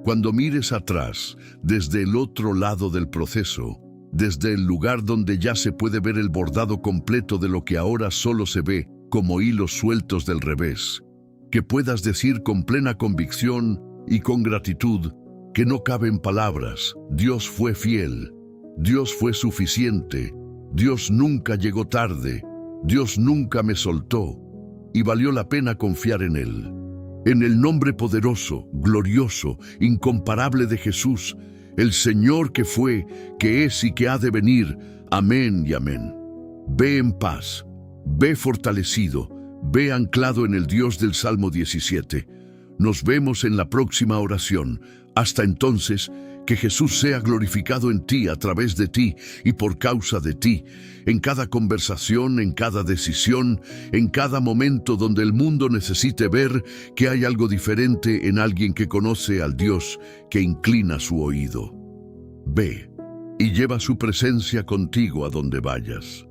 Speaker 1: cuando mires atrás, desde el otro lado del proceso, desde el lugar donde ya se puede ver el bordado completo de lo que ahora solo se ve como hilos sueltos del revés, que puedas decir con plena convicción y con gratitud que no caben palabras: Dios fue fiel, Dios fue suficiente, Dios nunca llegó tarde, Dios nunca me soltó, y valió la pena confiar en Él. En el nombre poderoso, glorioso, incomparable de Jesús, el Señor que fue, que es y que ha de venir. Amén y amén. Ve en paz, ve fortalecido, ve anclado en el Dios del Salmo 17. Nos vemos en la próxima oración. Hasta entonces, que Jesús sea glorificado en ti, a través de ti y por causa de ti, en cada conversación, en cada decisión, en cada momento donde el mundo necesite ver que hay algo diferente en alguien que conoce al Dios que inclina su oído. Ve y lleva su presencia contigo a donde vayas.